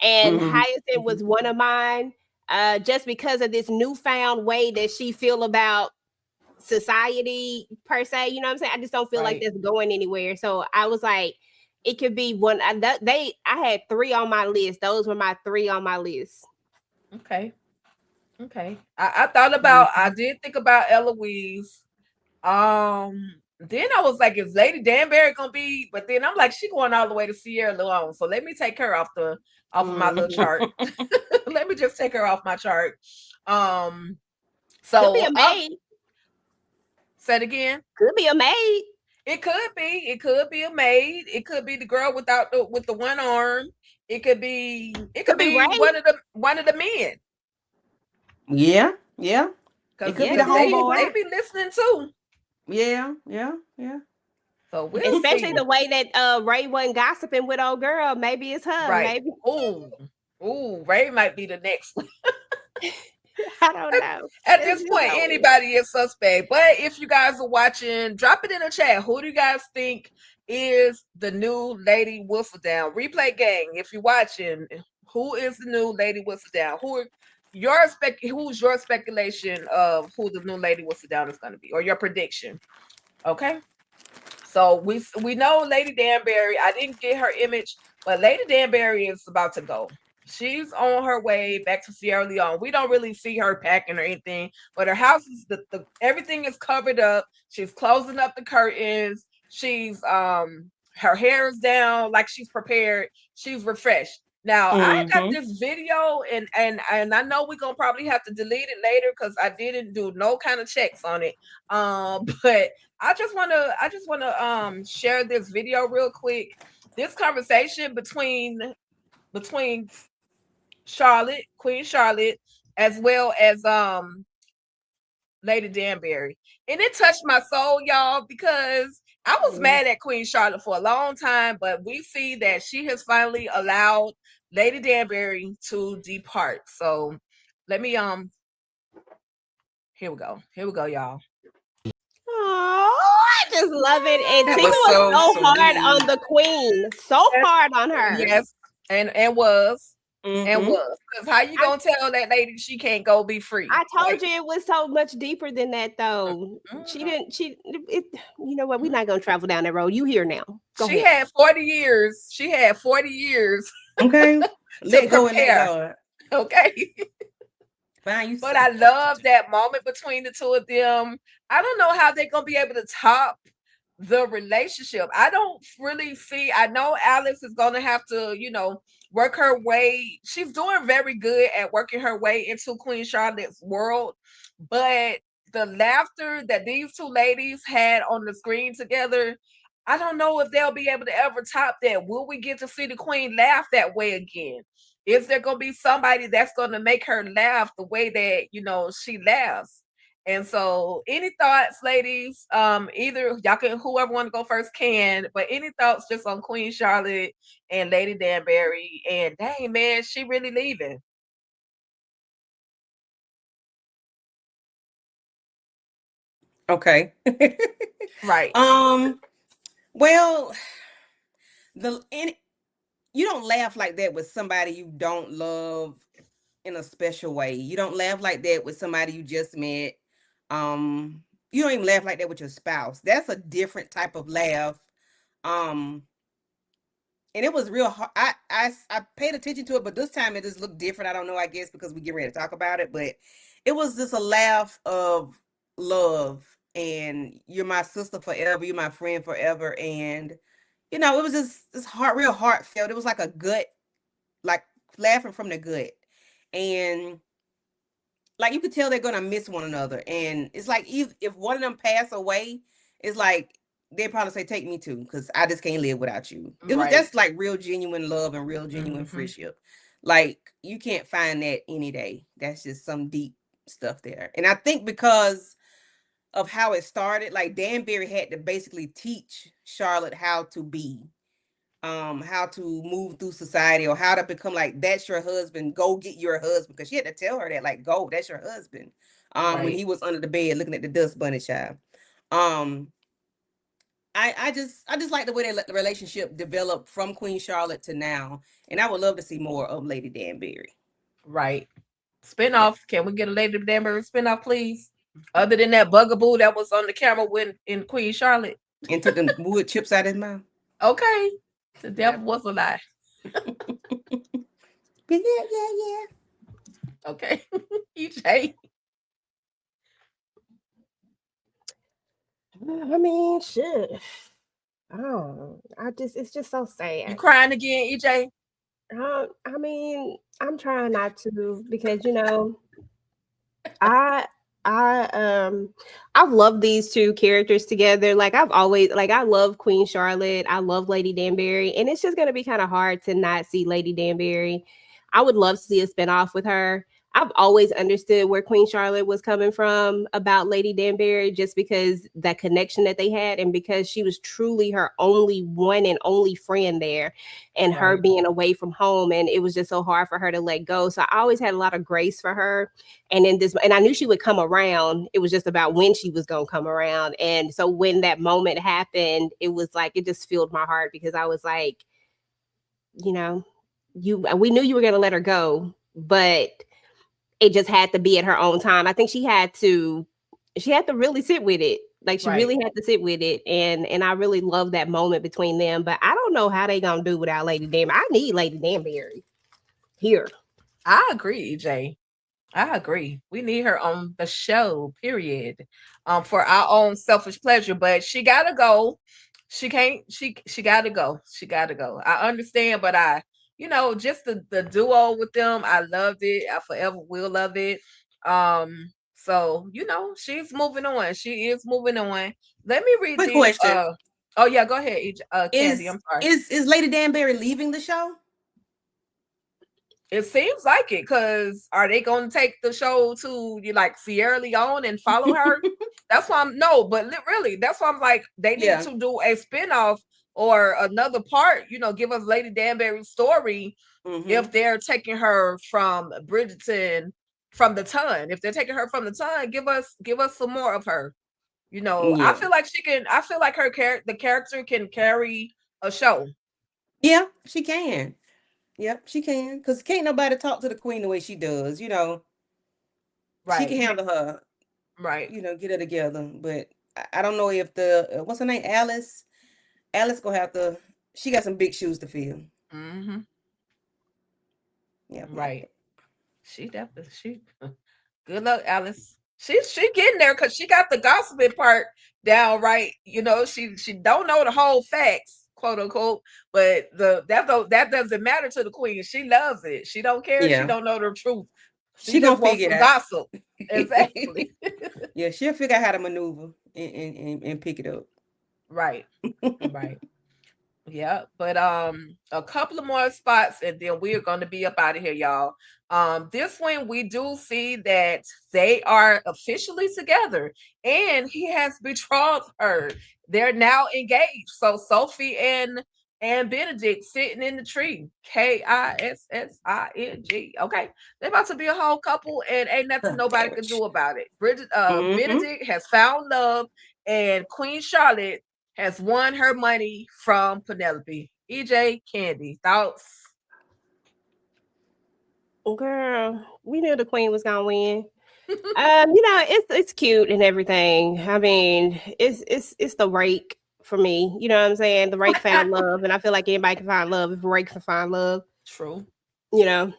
And Mhm. Hyacinth was one of mine, just because of this newfound way that she feel about society per se. You know what I'm saying? I just don't feel like Right. that's going anywhere. So I was like, it could be one. I had 3 on my list. Those were my 3 on my list. Okay. Okay. I thought about, I did think about Eloise. Then I was like, is Lady Danbury gonna be? But then I'm like, she going all the way to Sierra Leone, so let me take her off of my little chart. Let me just take her off my chart. Could be So a maid. say it again. Could be a maid. It could be. It could be a maid. It could be the girl with the one arm. It could be. It could Could be be Ray. one of the men. Yeah, yeah. Because It could be the they homeboy. be listening too. Yeah, yeah, yeah. So we'll Especially see. the way that Ray wasn't gossiping with old girl. Maybe it's her. Right. Maybe. Ooh, Ray might be the next one. I don't know. At this point, anybody is suspect. But if you guys are watching, drop it in the chat. Who do you guys think is the new Lady Whistledown? Replay gang, if you're watching, who is the new Lady Whistledown? Who's your speculation of who the new Lady Whistledown is going to be, or your prediction? Okay. So we know Lady Danbury. I didn't get her image, but Lady Danbury is about to go. She's on her way back to Sierra Leone. We don't really see her packing or anything, but her house is everything is covered up. She's closing up the curtains. She's her hair is down, like she's prepared. She's refreshed. Now I got this video, and I know we're gonna probably have to delete it later because I didn't do no kind of checks on it. But I just wanna share this video real quick. This conversation between Charlotte, Queen Charlotte, as well as Lady Danbury. And it touched my soul, y'all, because I was mad at Queen Charlotte for a long time, but we see that she has finally allowed Lady Danbury to depart. So let me Here we go, y'all. Oh, I just love it. And That Tika was was so so hard sweet. on the queen. So hard on her. Yes, and was. And Mhm. was, because how you gonna tell that lady she can't go be free? I told Like, you it was so much deeper than that, though. She didn't. You know what? We're not gonna travel down that road. You here now? Go she ahead. had 40 years. She had 40 years Okay. to Let go and let prepare. God. Okay. Fine, you But so I love that moment between the two of them. I don't know how they're gonna be able to top the relationship. I don't really see. I know Alex is gonna have to, work her way. She's doing very good at working her way into Queen Charlotte's world, but the laughter that these two ladies had on the screen together, I don't know if they'll be able to ever top that. Will we get to see the Queen laugh that way again? Is there gonna be somebody that's gonna make her laugh the way that she laughs? And so, any thoughts, ladies? Either y'all can, whoever want to go first can, but any thoughts just on Queen Charlotte and Lady Danbury? And dang, man, she really leaving. okay. Right. Well, you don't laugh like that with somebody you don't love in a special way. You don't laugh like that with somebody you just met. You don't even laugh like that with your spouse. That's a different type of laugh. Um, and it was real hard. I paid attention to it, but this time it just looked different. I don't know. I guess because we get ready to talk about it, but it was just a laugh of love. And you're my sister forever. You're my friend forever. And it was just this real heartfelt. It was like a gut, like laughing from the gut, and like you could tell they're gonna miss one another. And it's like if one of them pass away, it's like they probably say, "Take me too," because I just can't live without you. Right. That's like real genuine love and real genuine friendship. Like you can't find that any day. That's just some deep stuff there. And I think because of how it started, like Danbury had to basically teach Charlotte how to be, how to move through society, or how to become like, that's your husband, go get your husband, because she had to tell her that, like, go, that's your husband, when he was under the bed looking at the dust bunny child. um I just like the way they let the relationship develop from Queen Charlotte to now, and I would love to see more of Lady Danbury. Right. Spinoff. Can we get a Lady Danbury spinoff, please? Other than that bugaboo that was on the camera in Queen Charlotte. And took the wood chips out of his mouth. Okay. The devil was a lie. Yeah. Okay. EJ. I mean, shit. Oh, it's just so sad. You crying again, EJ? I mean, I'm trying not to because I I've loved these two characters together. Like I love Queen Charlotte. I love Lady Danbury, and it's just gonna be kind of hard to not see Lady Danbury. I would love to see a spinoff with her. I've always understood where Queen Charlotte was coming from about Lady Danbury, just because that connection that they had, and because she was truly her only one and only friend there, and her being away from home, and it was just so hard for her to let go. So I always had a lot of grace for her. And I knew she would come around. It was just about when she was gonna come around. And so when that moment happened, it was like it just filled my heart, because I was like, we knew you were gonna let her go, but it just had to be at her own time. I think she had to really sit with it. Like she really had to sit with it. And I really love that moment between them. But I don't know how they gonna do without Lady Danbury. I need Lady Danbury here. I agree, EJ. I agree. We need her on the show, period. For our own selfish pleasure. But she gotta go. She can't, she gotta go. She gotta go. I understand, but just the duo with them, I loved it. I forever will love it. So she's moving on. She is moving on. Let me read Quick these. question. Oh yeah, go ahead, Candy. I'm sorry. Is Lady Danbury leaving the show? It seems like it, because are they going to take the show to like Sierra Leone and follow her? That's why really, that's why I'm like, they need to do a spinoff or another part, give us Lady Danbury's story if they're taking her from Briderton from the ton. If they're taking her from the ton, give us some more of her. You know, Yeah. I feel like the character can carry a show. Yeah, she can. Yep, she can. Because can't nobody talk to the queen the way she does, you know. She can Right. handle her, Right. you know, get her together. But I don't know if the what's her name, Alice. Alice gonna have to. She got some big shoes to fill. Mm-hmm. Yeah. Right. She definitely good luck, Alice. She getting there because she got the gossiping part down right. You know, she don't know the whole facts, quote unquote, but that doesn't matter to the queen. She loves it. She don't care. She Yeah. don't know the truth. She She just gonna wants figure some it out. gossip. Exactly. Yeah, she'll figure out how to maneuver and pick it up. Right. Right. Yeah, but a couple of more spots and then we're going to be up out of here, y'all. This one we do see that they are officially together and he has betrothed her. They're now engaged. So Sophie and Benedict sitting in the tree. Kissing. Okay. They're about to be a whole couple and ain't nothing nobody can do about it. Benedict has found love and Queen Charlotte has won her money from Penelope. EJ, Candy, thoughts? Girl, we knew the queen was gonna win. It's cute and everything. I mean, it's the rake for me. You know what I'm saying? The rake found love, and I feel like anybody can find love if a rake can find love. True. You know,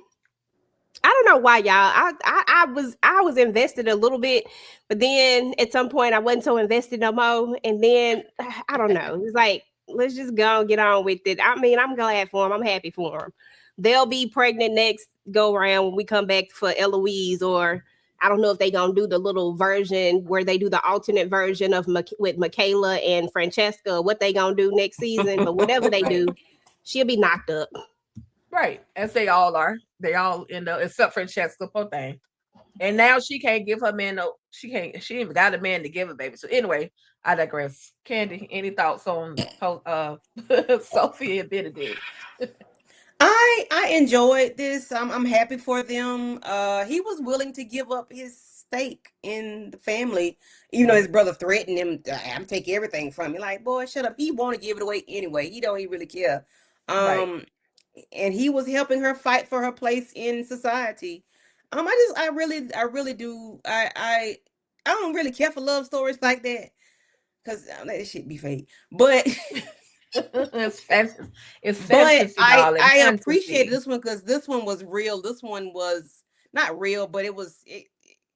I don't know why, y'all. I was invested a little bit, but then at some point I wasn't so invested no more. And then I don't know. It's like, let's just go and get on with it. I mean, I'm glad for them. I'm happy for them. They'll be pregnant next go around when we come back for Eloise, or I don't know if they gonna do the little version where they do the alternate version of with Michaela and Francesca. What they gonna do next season? But whatever they do, she'll be knocked up. Right, as they all are. They all end up, except Francesca, poor thing. And now she can't give her man no. She ain't even got a man to give a baby. So anyway, I digress. Candy, any thoughts on Sophie and Benedict? I enjoyed this. I'm happy for them. He was willing to give up his stake in the family, even though his brother threatened him. I'm taking everything from you. Like, boy, shut up. He want to give it away anyway. He don't even really care. Right. And he was helping her fight for her place in society. I really do. I don't really care for love stories like that because that shit be fake. But It's fantasy. It's but fantasy, darling. I Fantasy. appreciated this one because this one was real. This one was not real, but it was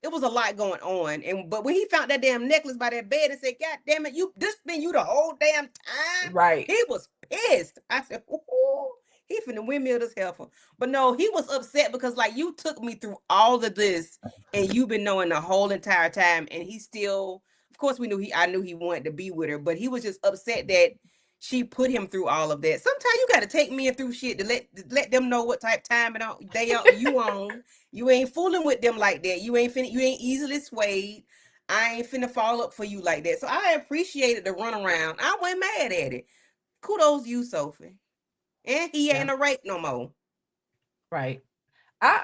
a lot going on. But when he found that damn necklace by that bed and said, "God damn it, this been you the whole damn time," Right. he was pissed. I said, "Ooh, he finna windmill this heifer." But no, he was upset because like you took me through all of this and you've been knowing the whole entire time, and he still, of course, I knew he wanted to be with her, but he was just upset that she put him through all of that. Sometimes you got to take men through shit to let them know what type of time you on. You ain't fooling with them like that. You ain't easily swayed. I ain't finna fall up for you like that. So I appreciated the runaround. I wasn't mad at it. Kudos you, Sophie. And he ain't a rake no more. Right.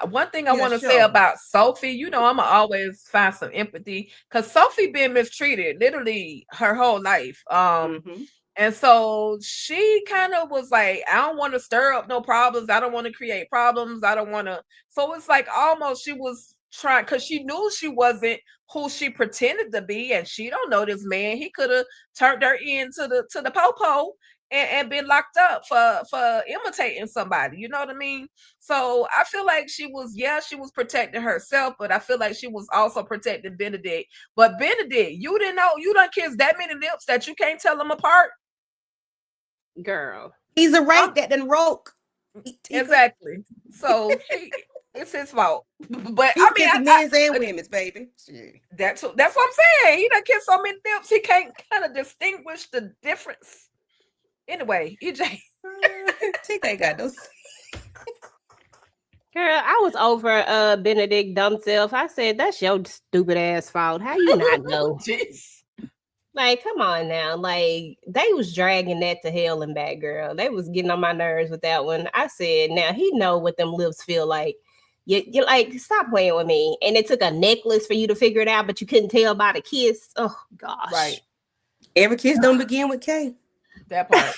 One thing I want to say about Sophie, you know, I'ma always find some empathy because Sophie been mistreated literally her whole life. And so she kind of was like, I don't want to stir up no problems. I don't want to create problems. I don't want to. So it's like almost she was trying because she knew she wasn't who she pretended to be, and she don't know this man. He could have turned her into the popo and been locked up for imitating somebody. You know what I mean? So I feel like she was protecting herself, but I feel like she was also protecting Benedict. But Benedict, you didn't know you done kissed that many lips that you can't tell them apart. Girl, he's a rake that done roke. Exactly. So it's his fault. But I mean, men's and women's, baby. That's what I'm saying. He done kissed so many lips, he can't kind of distinguish the difference. Anyway, EJ. TK got those. Girl, I was over Benedict dumb self. I said, that's your stupid ass fault. How you not know? Jeez. Like, come on now. Like, they was dragging that to hell and back, girl. They was getting on my nerves with that one. I said, now he know what them lips feel like. You like, stop playing with me. And it took a necklace for you to figure it out, but you couldn't tell by the kiss. Oh gosh. Right. Every kiss don't begin with K. That part.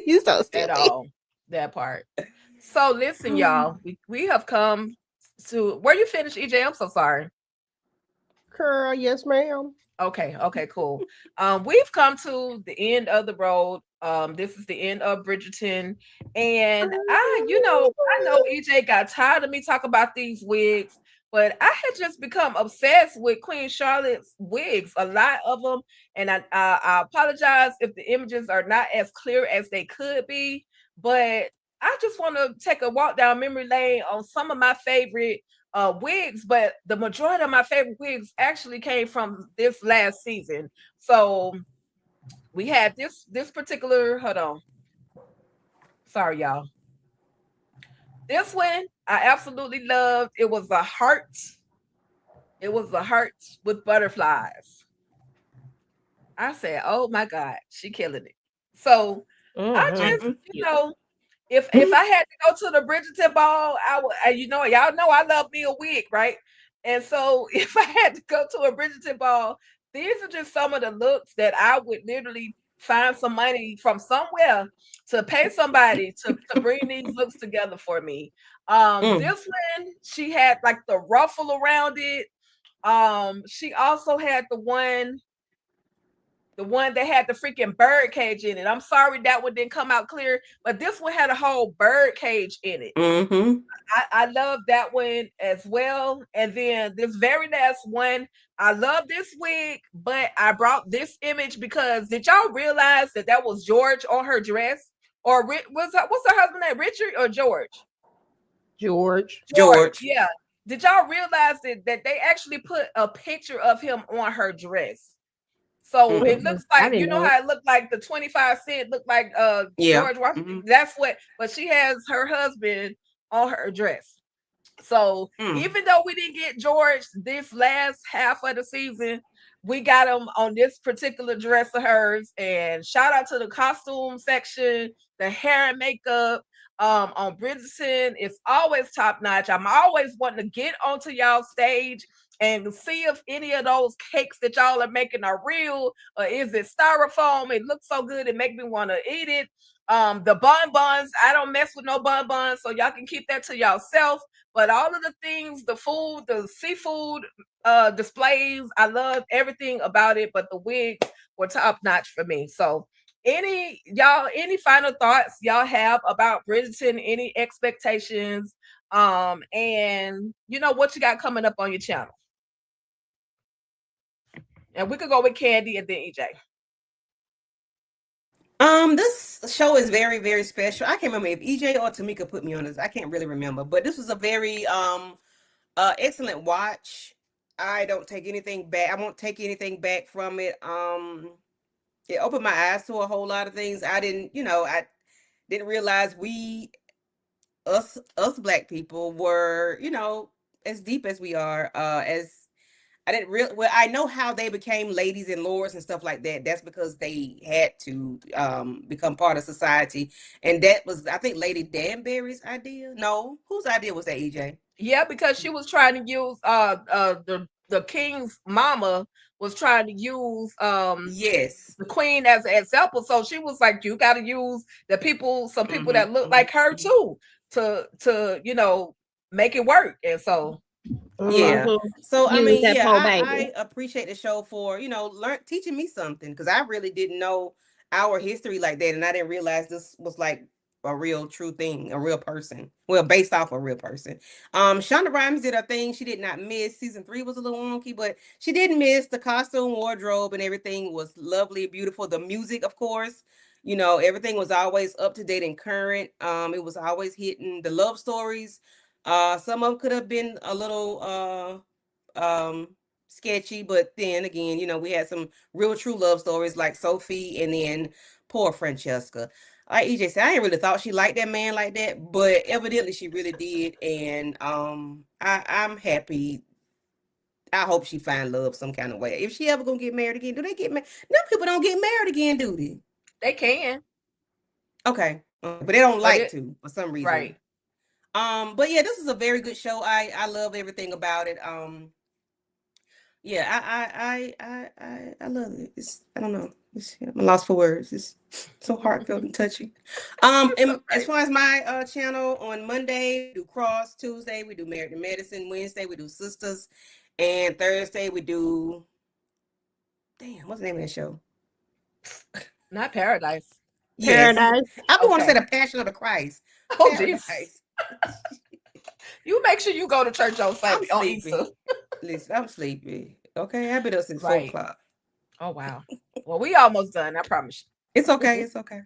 You so At stupid. all. That part. So listen, y'all. We have come to where you finished, EJ. I'm so sorry. Girl, yes, ma'am. Okay, cool. We've come to the end of the road. This is the end of Bridgerton, and I know EJ got tired of me talking about these wigs, but I had just become obsessed with Queen Charlotte's wigs, a lot of them, and I apologize if the images are not as clear as they could be, but I just want to take a walk down memory lane on some of my favorite wigs, but the majority of my favorite wigs actually came from this last season. So we had this particular, hold on. Sorry, y'all. This one I absolutely loved. It was a heart. It was a heart with butterflies. I said, oh my God, she killing it. So I just, if I had to go to the Bridgerton ball, I would, y'all know I love me a wig, right? And so if I had to go to a Bridgerton ball, these are just some of the looks that I would literally find some money from somewhere to pay somebody to bring these looks together for me. This one, she had like the ruffle around it. She also had the one that had the freaking bird cage in it. I'm sorry that one didn't come out clear, but this one had a whole bird cage in it. I love that one as well. And then this very last one, I love this wig, but I brought this image because did y'all realize that was George on her dress? Or what's her husband name? Richard or George? George. Yeah. Did y'all realize that they actually put a picture of him on her dress? So it looks like, how it looked like the 25 cent looked like George Washington. That's what, but she has her husband on her dress. So even though we didn't get George this last half of the season, we got him on this particular dress of hers. And shout out to the costume section, the hair and makeup on Bridgerton. It's always top notch. I'm always wanting to get onto y'all stage and see if any of those cakes that y'all are making are real, or is it styrofoam? It looks so good, it makes me want to eat it. The bonbons, I don't mess with no bonbons, so y'all can keep that to yourself. But all of the things, the food, the seafood displays, I love everything about it. But the wigs were top notch for me. So any final thoughts y'all have about Bridgerton? Any expectations? And what you got coming up on your channel? And we could go with Candy and then EJ. This show is very, very special. I can't remember if EJ or Tamika put me on this. I can't really remember, but this was a very excellent watch. I don't take anything back. I won't take anything back from it. It opened my eyes to a whole lot of things. I didn't realize us Black people were, as deep as we are, I know how they became ladies and lords and stuff like that. That's because they had to become part of society. And that was, I think, Lady Danbury's idea. No, whose idea was that, EJ? Yeah, because she was trying to use the king's mama was trying to use the queen as an example. So she was like, you got to use some people that look like her too to make it work. And so so I appreciate the show for teaching me something, because I really didn't know our history like that, and I didn't realize this was like a real true thing, a real person, well, based off a real person. Shonda Rhimes did her thing. She did not miss. Season 3 was a little wonky, but she didn't miss. The costume, wardrobe, and everything was lovely, beautiful. The music, of course, everything was always up to date and current. It was always hitting. The love stories, some of them could have been a little sketchy, but then again, we had some real true love stories like Sophie and then poor Francesca. Like EJ said, I ain't really thought she liked that man like that, but evidently she really did. And I'm happy. I hope she find love some kind of way. If she ever gonna get married again, do they get married? No, people don't get married again, do they? They can. Okay, but they don't like to for some reason. Right. But yeah, this is a very good show. I love everything about it. Yeah, I love it. It's, I don't know. I'm lost for words. It's so heartfelt and touching. And as far as my channel, on Monday we do Cross, Tuesday we do Married to Medicine, Wednesday we do Sisters, and Thursday we do, damn, what's the name of that show? Not Paradise. Yes. Paradise. I want to say Okay. The Passion of the Christ. Oh, jeez. Paradise. You make sure you go to church on I'm Sunday on sleepy. Easter. Listen, I'm sleepy. Okay, I've been up since Right. 4 o'clock. Oh wow. Well, we almost done. I promise you. It's okay. It's okay.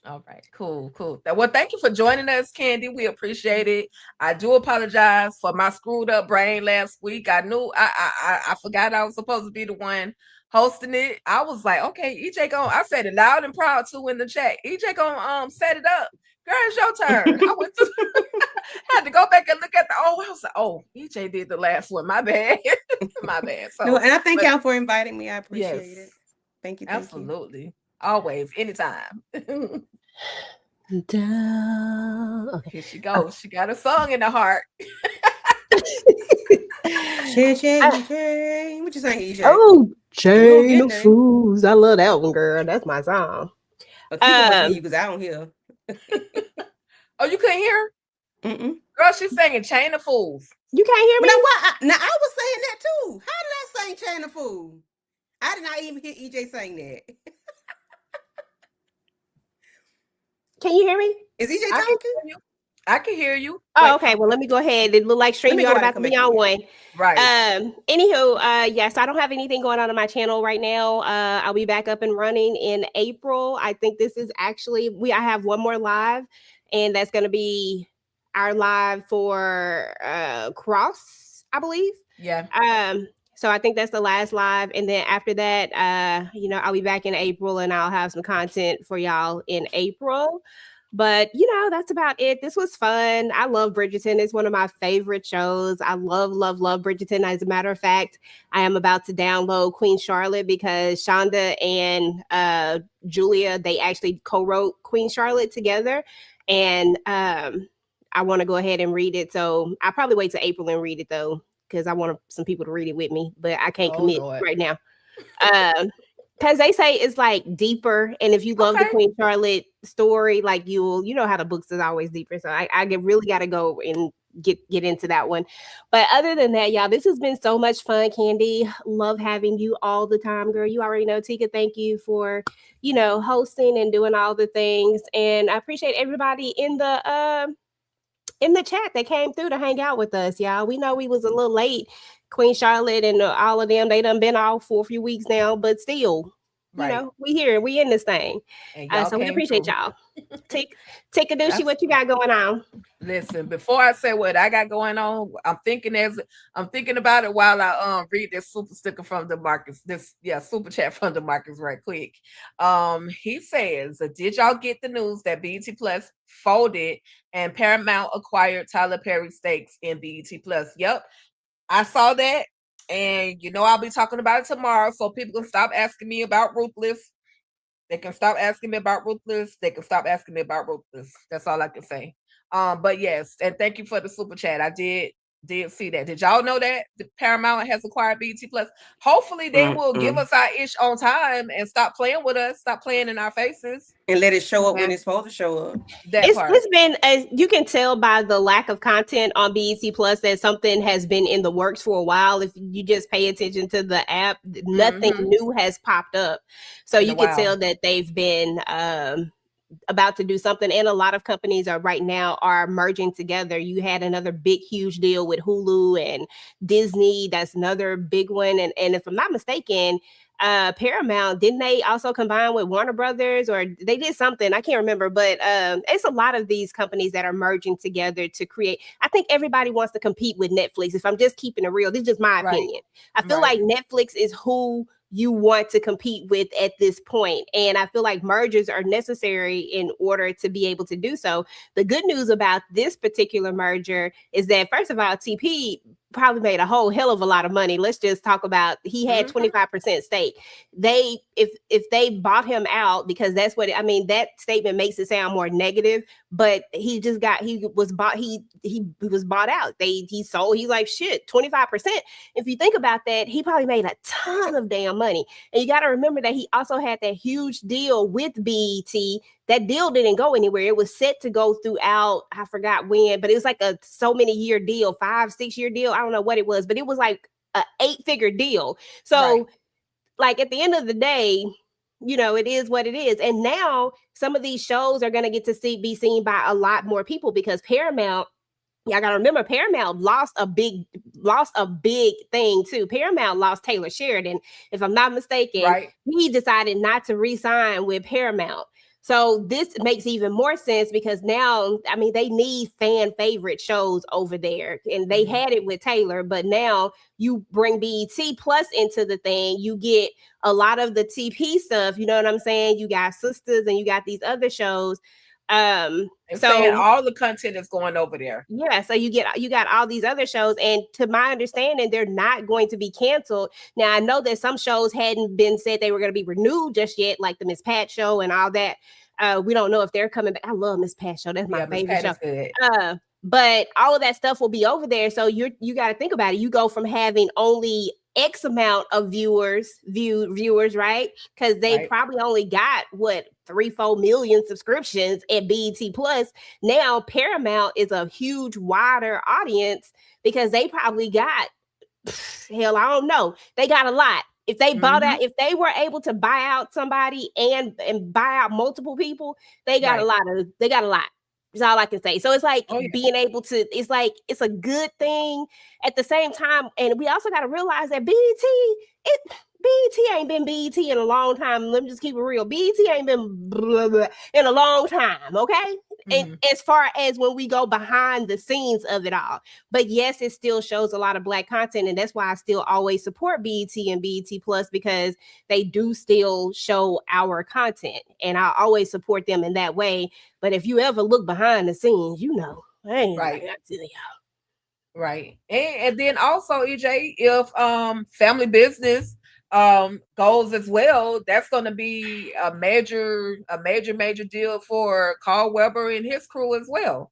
All right, cool. Well, thank you for joining us, Candy. We appreciate it. I do apologize for my screwed up brain last week. I knew I forgot I was supposed to be the one hosting it. I was like, okay, EJ I said it loud and proud too in the chat. EJ gonna set it up. Girl, it's your turn. I went to had to go back and look at I was like, oh, EJ did the last one. My bad. My bad. So No, and I thank y'all for inviting me. I appreciate yes, it. Thank you. absolutely. Always, anytime. Down. Okay. Here she goes. She got a song in the heart. Chain. What you saying, EJ? Oh, Chain of there. Fools. I love that one, girl. That's my song. Because I don't hear. Oh, you couldn't hear? Mm-mm. Girl, she's singing Chain of Fools. You can't hear me? Now what? Now I was saying that too. How did I sing Chain of Fools? I did not even hear EJ saying that. Can you hear me? Is EJ I can talking? hear you. I can hear you. Oh, Wait, okay. Well, let me go ahead. It looked like Let me StreamYard go about to back be and on come one. right. Anywho, yes, I don't have anything going on my channel right now. I'll be back up and running in April. I think this is actually I have one more live, and that's going to be our live for Cross, I believe. Yeah. So I think that's the last live, and then after that, I'll be back in April, and I'll have some content for y'all in April. But that's about it. This was fun. I love Bridgerton. It's one of my favorite shows. I love Bridgerton. As a matter of fact, I am about to download Queen Charlotte because Shonda and Julia, they actually co-wrote Queen Charlotte together. And I want to go ahead and read it. So I'll probably wait till April and read it though, because I want some people to read it with me, but I can't commit right now. Because they say it's like deeper, and if you love the Queen Charlotte story, like you know how the books is always deeper. So I really got to go and get into that one. But other than that, y'all, this has been so much fun. Candy, love having you all the time, girl. You already know. Tika, thank you for hosting and doing all the things, and I appreciate everybody in the chat that came through to hang out with us, y'all. We know we was a little late. Queen Charlotte and all of them, they done been off for a few weeks now, but still, we here, we in this thing. So we appreciate y'all. Take a douche. What you got going on? Listen, before I say what I got going on, I'm thinking about it while I read this super sticker from DeMarcus. Super chat from DeMarcus right quick. He says, did y'all get the news that BET Plus folded and Paramount acquired Tyler Perry stakes in BET Plus? Yep. I saw that, and I'll be talking about it tomorrow, so people can stop asking me about Ruthless. They can stop asking me about Ruthless. They can stop asking me about Ruthless. That's all I can say. But yes, and thank you for the super chat. I did see that. Did y'all know that the Paramount has acquired BET Plus? Hopefully they will give us our ish on time and stop playing with us, stop playing in our faces, and let it show up when it's supposed to show up. It's been, as you can tell by the lack of content on BET Plus, that something has been in the works for a while. If you just pay attention to the app, nothing new has popped up. So you can tell that they've been about to do something, and a lot of companies are merging together. You had another big huge deal with Hulu and Disney. That's another big one, and if I'm not mistaken, Paramount, didn't they also combine with Warner Brothers, or they did something? I can't remember, but it's a lot of these companies that are merging together to create. I think everybody wants to compete with Netflix. If I'm just keeping it real, this is just my opinion. I feel like Netflix is who you want to compete with at this point. And I feel like mergers are necessary in order to be able to do so. The good news about this particular merger is that, first of all, TP probably made a whole hell of a lot of money. Let's just talk about, he had 25% stake. If they bought him out, because that's what, that statement makes it sound more negative, but he was bought out. He sold. He's like, shit, 25%. If you think about that, he probably made a ton of damn money. And you got to remember that he also had that huge deal with BET. That deal didn't go anywhere. It was set to go throughout, I forgot when, but it was like a so many year deal, 5-6 year deal. I don't know what it was, but it was like an 8-figure deal. So like at the end of the day, you know, it is what it is. And now some of these shows are going to get to be seen by a lot more people because Paramount, y'all got to remember, Paramount lost a big thing too. Paramount lost Taylor Sheridan, if I'm not mistaken. He decided not to re-sign with Paramount. So this makes even more sense because now, I mean, they need fan favorite shows over there, and they had it with Taylor, but now you bring BET Plus into the thing, you get a lot of the TP stuff. You know what I'm saying? You got Sisters and you got these other shows. So all the content is going over there. Yeah, so you got all these other shows, and to my understanding, they're not going to be canceled. Now I know that some shows hadn't been said they were going to be renewed just yet, like the Miss Pat show and all that. We don't know if they're coming back. I love Miss Pat show. That's my favorite show. But all of that stuff will be over there. So you got to think about it. You go from having only X amount of viewers, right? Because they probably only got 3-4 million subscriptions at BET Plus. Now Paramount is a huge, wider audience because they probably got hell, I don't know. They got a lot. If they bought out, if they were able to buy out somebody and buy out multiple people, they got a lot. That's all I can say. So it's like being able to, it's a good thing at the same time. And we also got to realize that BET ain't been BET in a long time. Let me just keep it real. BET ain't been blah, blah, in a long time. Okay. And as far as when we go behind the scenes of it all, but yes, it still shows a lot of Black content. And that's why I still always support BET and BET Plus, because they do still show our content, and I always support them in that way. But if you ever look behind the scenes, you know, I ain't I tell y'all. Right. And then also, EJ, if family business goes as well, that's going to be a major deal for Carl Weber and his crew as well.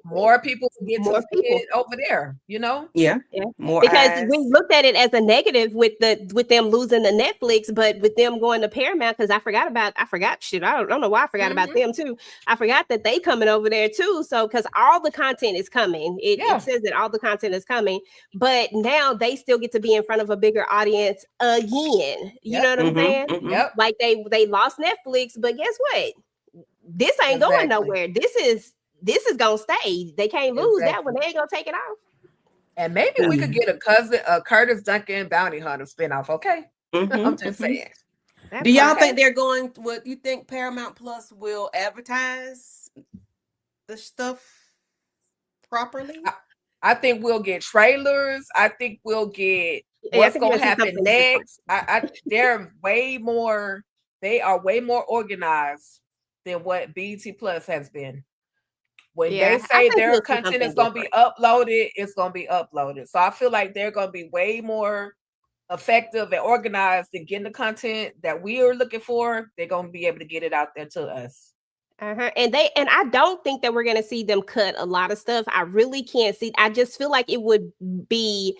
More people get to see it over there, you know? Yeah. More because eyes. we looked at it as a negative with them losing the Netflix, but with them going to Paramount, because I forgot shit. I don't know why I forgot about them too. I forgot that they coming over there too. So because all the content is coming, it says that all the content is coming, but now they still get to be in front of a bigger audience again. You know what I'm saying? Like they lost Netflix, but guess what? This ain't going nowhere. This is gonna stay. They can't lose that one. They ain't gonna take it off. And maybe we could get a Curtis Duncan Bounty Hunter spinoff. Okay, I'm just saying. Do y'all think they're going? What you think Paramount Plus will advertise the stuff properly? I think we'll get trailers. I think we'll get what's going to happen next. They're way more. They are way more organized than what BET Plus has been. When they say their content is going to be uploaded, it's going to be uploaded. So I feel like they're going to be way more effective and organized in getting the content that we are looking for. They're going to be able to get it out there to us. And I don't think that we're going to see them cut a lot of stuff. I really can't see. I just feel like it would be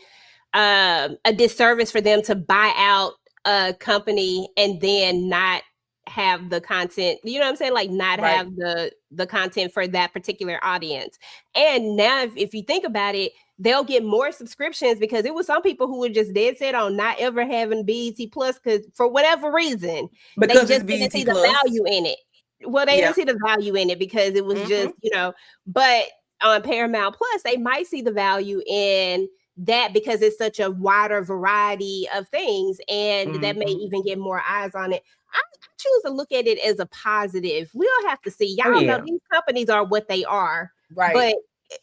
a disservice for them to buy out a company and then not have the content, you know what I'm saying? Like not have the content for that particular audience. And now if you think about it, they'll get more subscriptions, because it was some people who were just dead set on not ever having BET Plus because for whatever reason, because they just didn't see the value in it. Well, they didn't see the value in it because it was just, you know, but on Paramount Plus, they might see the value in that because it's such a wider variety of things, and that may even get more eyes on it. I choose to look at it as a positive. We'll have to see. Y'all know these companies are what they are, right? But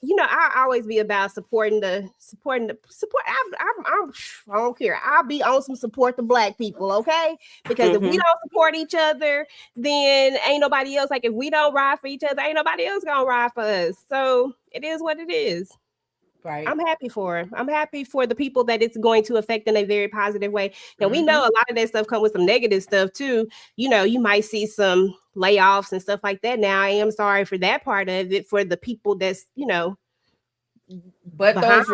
you know, I always be about supporting the support. I don't care. I'll be on some support the Black people, okay? Because if we don't support each other, then ain't nobody else. Like if we don't ride for each other, ain't nobody else gonna ride for us. So it is what it is. Right. I'm happy for her. I'm happy for the people that it's going to affect in a very positive way. Now we know a lot of that stuff comes with some negative stuff too. You know, you might see some layoffs and stuff like that. Now I am sorry for that part of it for the people that's, you know, but behind-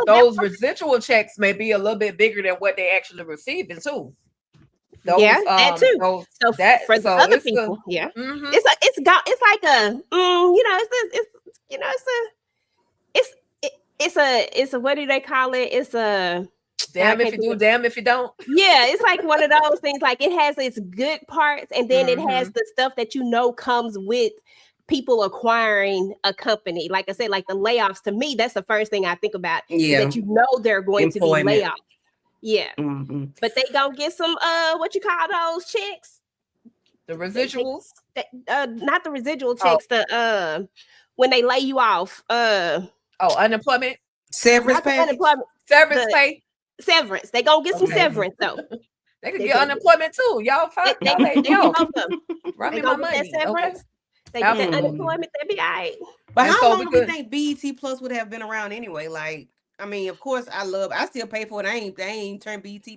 those residual checks may be a little bit bigger than what they actually receiving too. Those, yeah, that too. Those, so that, for the so other it's people, yeah, mhm. it's like it's like a you know, it's you know, it's a what do they call it? It's a damn if you do, damn if you don't. Yeah, it's like one of those things. Like it has its good parts, and then it has the stuff that you know comes with people acquiring a company. Like I said, like the layoffs. To me, that's the first thing I think about. Yeah. Is that you know they're going to be layoffs. Yeah, but they gonna get some what you call those checks? The residuals. Not the residual checks. The when they lay you off. Unemployment. Severance pay. Unemployment. Severance pay. Severance. They gonna get some severance though. They can get unemployment too. Y'all fine. They Run me my get money. that severance. They get that unemployment. They be all right. But how long do we think BET Plus would have been around anyway? Like, I mean, of course, I still pay for it. I ain't turned BET.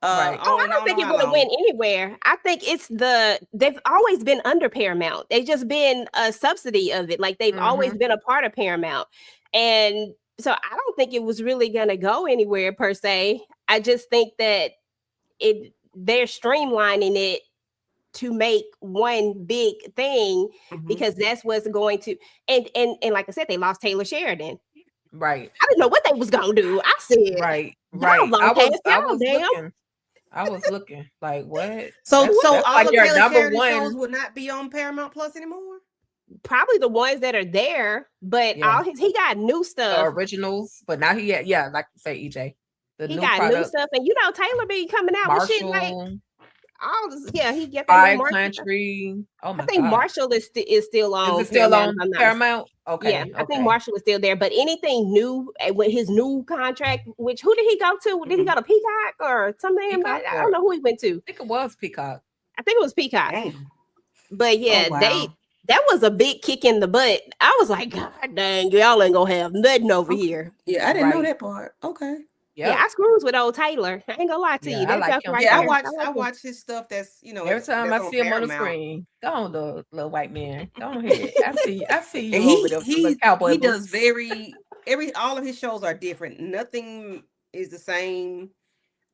I don't think it would have went anywhere. I think they've always been under Paramount. They've just been a subsidy of it. Like they've always been a part of Paramount. And so I don't think it was really gonna go anywhere per se. I just think that they're streamlining it to make one big thing because that's what's going to and like I said, they lost Taylor Sheridan. Right. I didn't know what they was gonna do. I said right. I was looking like what? So that's all like of your Taylor number Sheridan one shows would not be on Paramount Plus anymore. Probably the ones that are there, but all he got new stuff, originals. But now he like you say, EJ, he got new stuff, and you know Taylor be coming out with shit like all this. Yeah, he get that country. Oh my! I think God. Marshall is still on. Is it still on Paramount? Okay. Yeah, I think Marshall is still there. But anything new with his new contract, which who did he go to? Did he go to Peacock or something? I don't know who he went to. I think it was Peacock. I think it was Peacock. Dang. But yeah, that was a big kick in the butt. I was like, God dang, y'all ain't gonna have nothing over here. Yeah, I didn't know that part. Okay. Yep. Yeah, I screws with old Taylor. I ain't gonna lie to you. I like him. I watch his stuff. That's every time I see him on the screen. Go on, little white man. Go on ahead. I see you over there. He does all of his shows are different. Nothing is the same.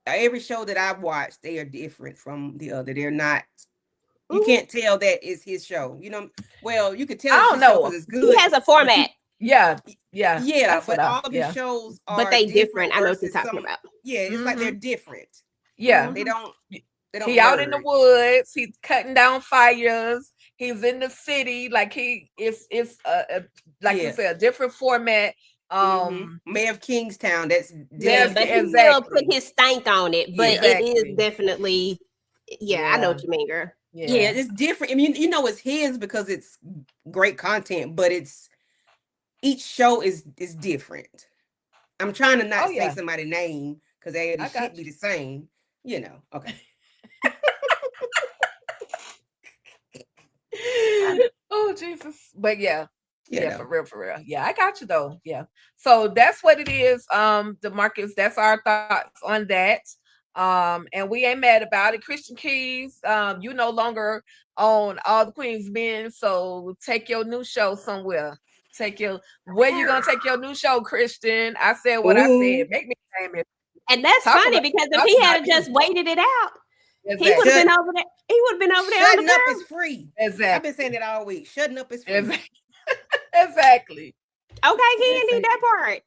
Every show that I've watched, they are different from the other. They're not. You can't tell that is his show. You know, well, you could tell. I don't know. It's good. He has a format. Yeah. But all of his shows are but they different. I know what you're talking about. Yeah, it's like they're different. Yeah, they don't. He out in the woods. He's cutting down fires. He's in the city. Like it's like you said, a different format. Mayor of Kingstown. That's but he still put his stank on it. But it is definitely. Yeah, I know what you mean, girl. Yeah, it's different. I mean, you know, it's his because it's great content, but each show is different. I'm trying to not say somebody's name because they should be the same. You know, okay. Oh Jesus! But yeah, for real. Yeah, I got you though. Yeah. So that's what it is. DeMarcus, that's our thoughts on that. And we ain't mad about it. Christian Keys, you no longer own All the Queen's Men, so take your new show somewhere. Where you gonna take your new show, Christian? I said what I said. Make me famous. And that's funny because if he had just waited it out, he would have been over there. He would have been over there. Shutting up is free. Exactly. I've been saying it all week. Shutting up is free. Exactly. Okay, Candy, that part.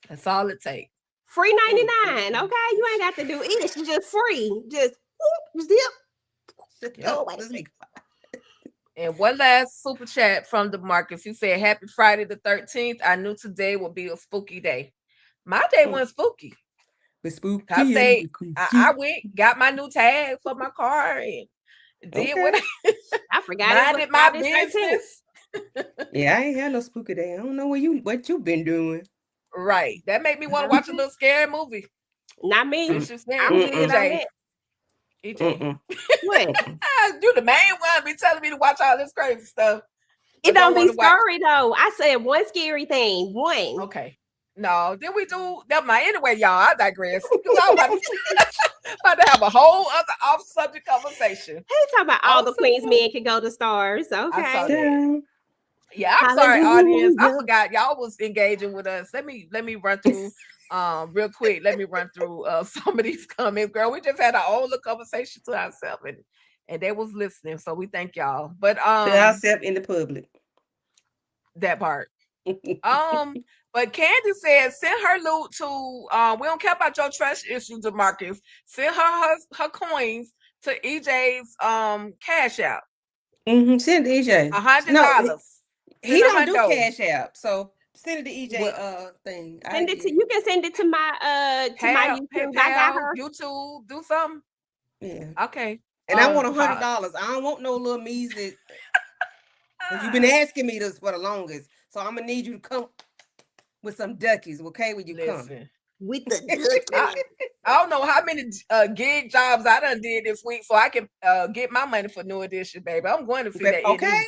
That's all it takes. Free 99. Okay, you ain't got to do it. It's just free. Just zip. And one last super chat from DeMarcus. He said, "Happy Friday the 13th. I knew today would be a spooky day. My day wasn't spooky. But spooky. I say I went, got my new tag for my car, and did what I forgot. Minded my business. Yeah, I ain't had no spooky day. I don't know what you been doing. Right. That made me want to watch a little scary movie. Not me. I'm EJ. What? You the main one be telling me to watch all this crazy stuff. It don't be scary though. I said one scary thing. One. Okay. No, then we do. Never mind. Anyway, y'all, I digress. Because I'm about to have a whole other off-subject conversation. He talking about all the Queens men can go to stars. I saw Okay. that. Yeah, I'm sorry, audience. I forgot y'all was engaging with us. Let me run through real quick. Let me run through some of these comments. Girl, we just had our own little conversation to ourselves, and they was listening. So we thank y'all. But To ourselves in the public. That part. But Candy said send her loot to we don't care about your trust issues, DeMarcus. Send her coins to EJ's cash out. Send it to EJ. $100. He don't do cash app, so send it to EJ thing. Send it to you can send it to my my YouTube. I got her. YouTube, do something. Yeah. Okay. And I want $100. I don't want no little measly. You've been asking me this for the longest, so I'm gonna need you to come with some duckies, okay? When you come with the duckies. I don't know how many gig jobs I done did this week, so I can get my money for New Edition, baby. I'm going to see that. Okay.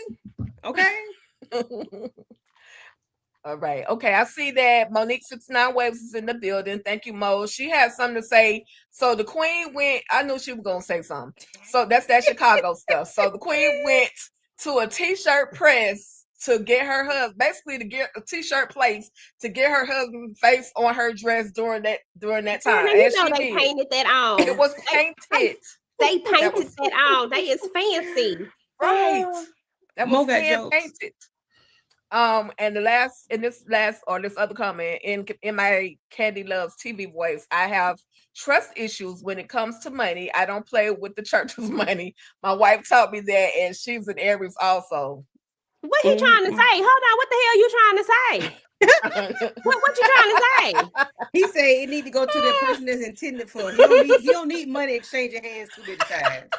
All right. Okay. I see that Monique 69 Waves is in the building. Thank you, Mo. She had something to say. So the Queen went. I knew she was gonna say something. So that's that Chicago stuff. So the Queen went to a t-shirt press to get her husband, basically to get a t-shirt place to get her husband's face on her dress during that time. You know they painted that on. It was painted. They painted that on. They is fancy. Right. That was painted. And this other comment in my Candy Loves TV voice, I have trust issues when it comes to money. I don't play with the church's money. My wife taught me that, and she's an Aries also. What he trying to say? Hold on, what the hell you trying to say? what you trying to say? He said it need to go to the person that's intended for. He don't need money exchanging hands too many times.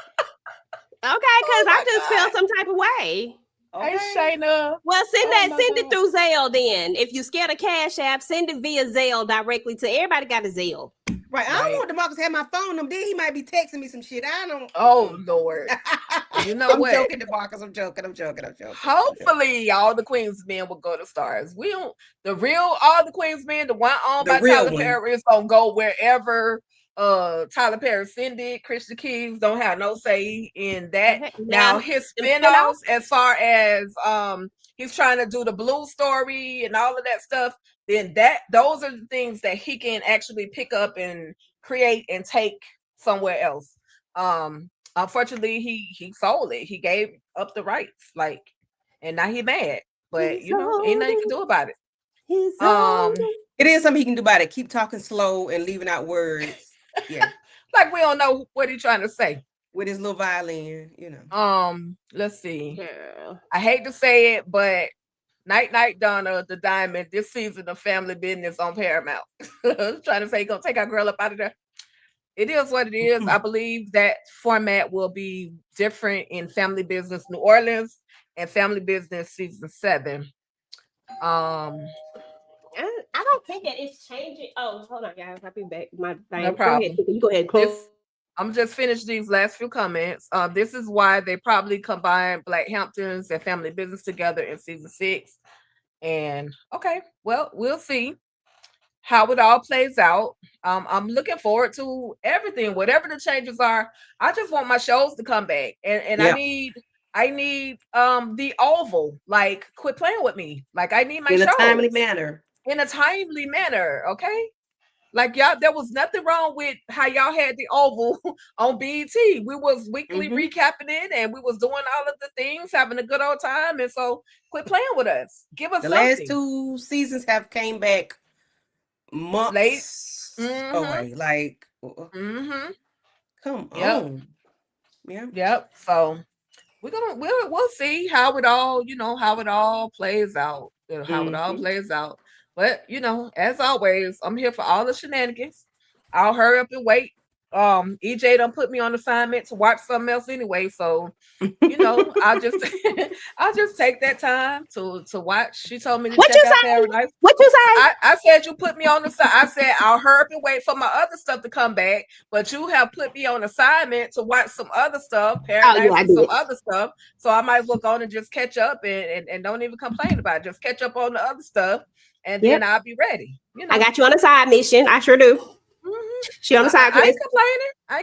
Okay, because I just felt some type of way. Okay. Hey, Shayna. Well, send it through Zelle then. If you scared of Cash App, send it via Zelle directly to everybody got a Zelle. Right. I don't want DeMarcus to have my phone number. Then he might be texting me some shit. I don't. Oh Lord. You know what? I'm joking, DeMarcus. I'm joking. Hopefully, all the Queens men will go to stars. We don't. All the Queens men, the one owned by Tyler Perry is gonna go wherever. Tyler Perry send it. Christian Keys don't have no say in that. Now his spinoffs, as far as he's trying to do the Blue story and all of that stuff, then those are the things that he can actually pick up and create and take somewhere else. Unfortunately, he sold it. He gave up the rights, and now he mad. But ain't nothing he can do about it. It is something he can do about it. Keep talking slow and leaving out words. Yeah. We don't know what he's trying to say. With his little violin, Let's see. Yeah. I hate to say it, but Night Donna, the Diamond, this season of Family Business on Paramount. Trying to say he's gonna take our girl up out of there. It is what it is. I believe that format will be different in Family Business New Orleans and Family Business season 7. I don't think that it's changing. Oh, hold on, guys. I'll be back. My thing. No problem. You go ahead. Close. I'm just finished these last few comments. This is why they probably combined Black Hamptons and Family Business together in season 6. And okay, well, we'll see how it all plays out. I'm looking forward to everything, whatever the changes are. I just want my shows to come back, and yeah. I need the Oval. Quit playing with me. I need my shows in a timely manner. In a timely manner, okay? Y'all, there was nothing wrong with how y'all had the Oval on BET. We was weekly recapping it, and we was doing all of the things, having a good old time. And so, quit playing with us. Give us the something. Last 2 seasons have came back months away. Come on, yeah, yep. So we'll see how it all plays out. How it all plays out. But as always, I'm here for all the shenanigans. I'll hurry up and wait. EJ done put me on assignment to watch something else anyway, so I'll just take that time to watch. She told me to check out Paradise. What you say? I said you put me on the side. I said I'll hurry up and wait for my other stuff to come back, but you have put me on assignment to watch some other stuff, Paradise and some other stuff. So I might as well go on and just catch up and don't even complain about it. Just catch up on the other stuff. and then I'll be ready. You know, I got you on a side mission. I sure do. She on the side I ain't quest. complaining. I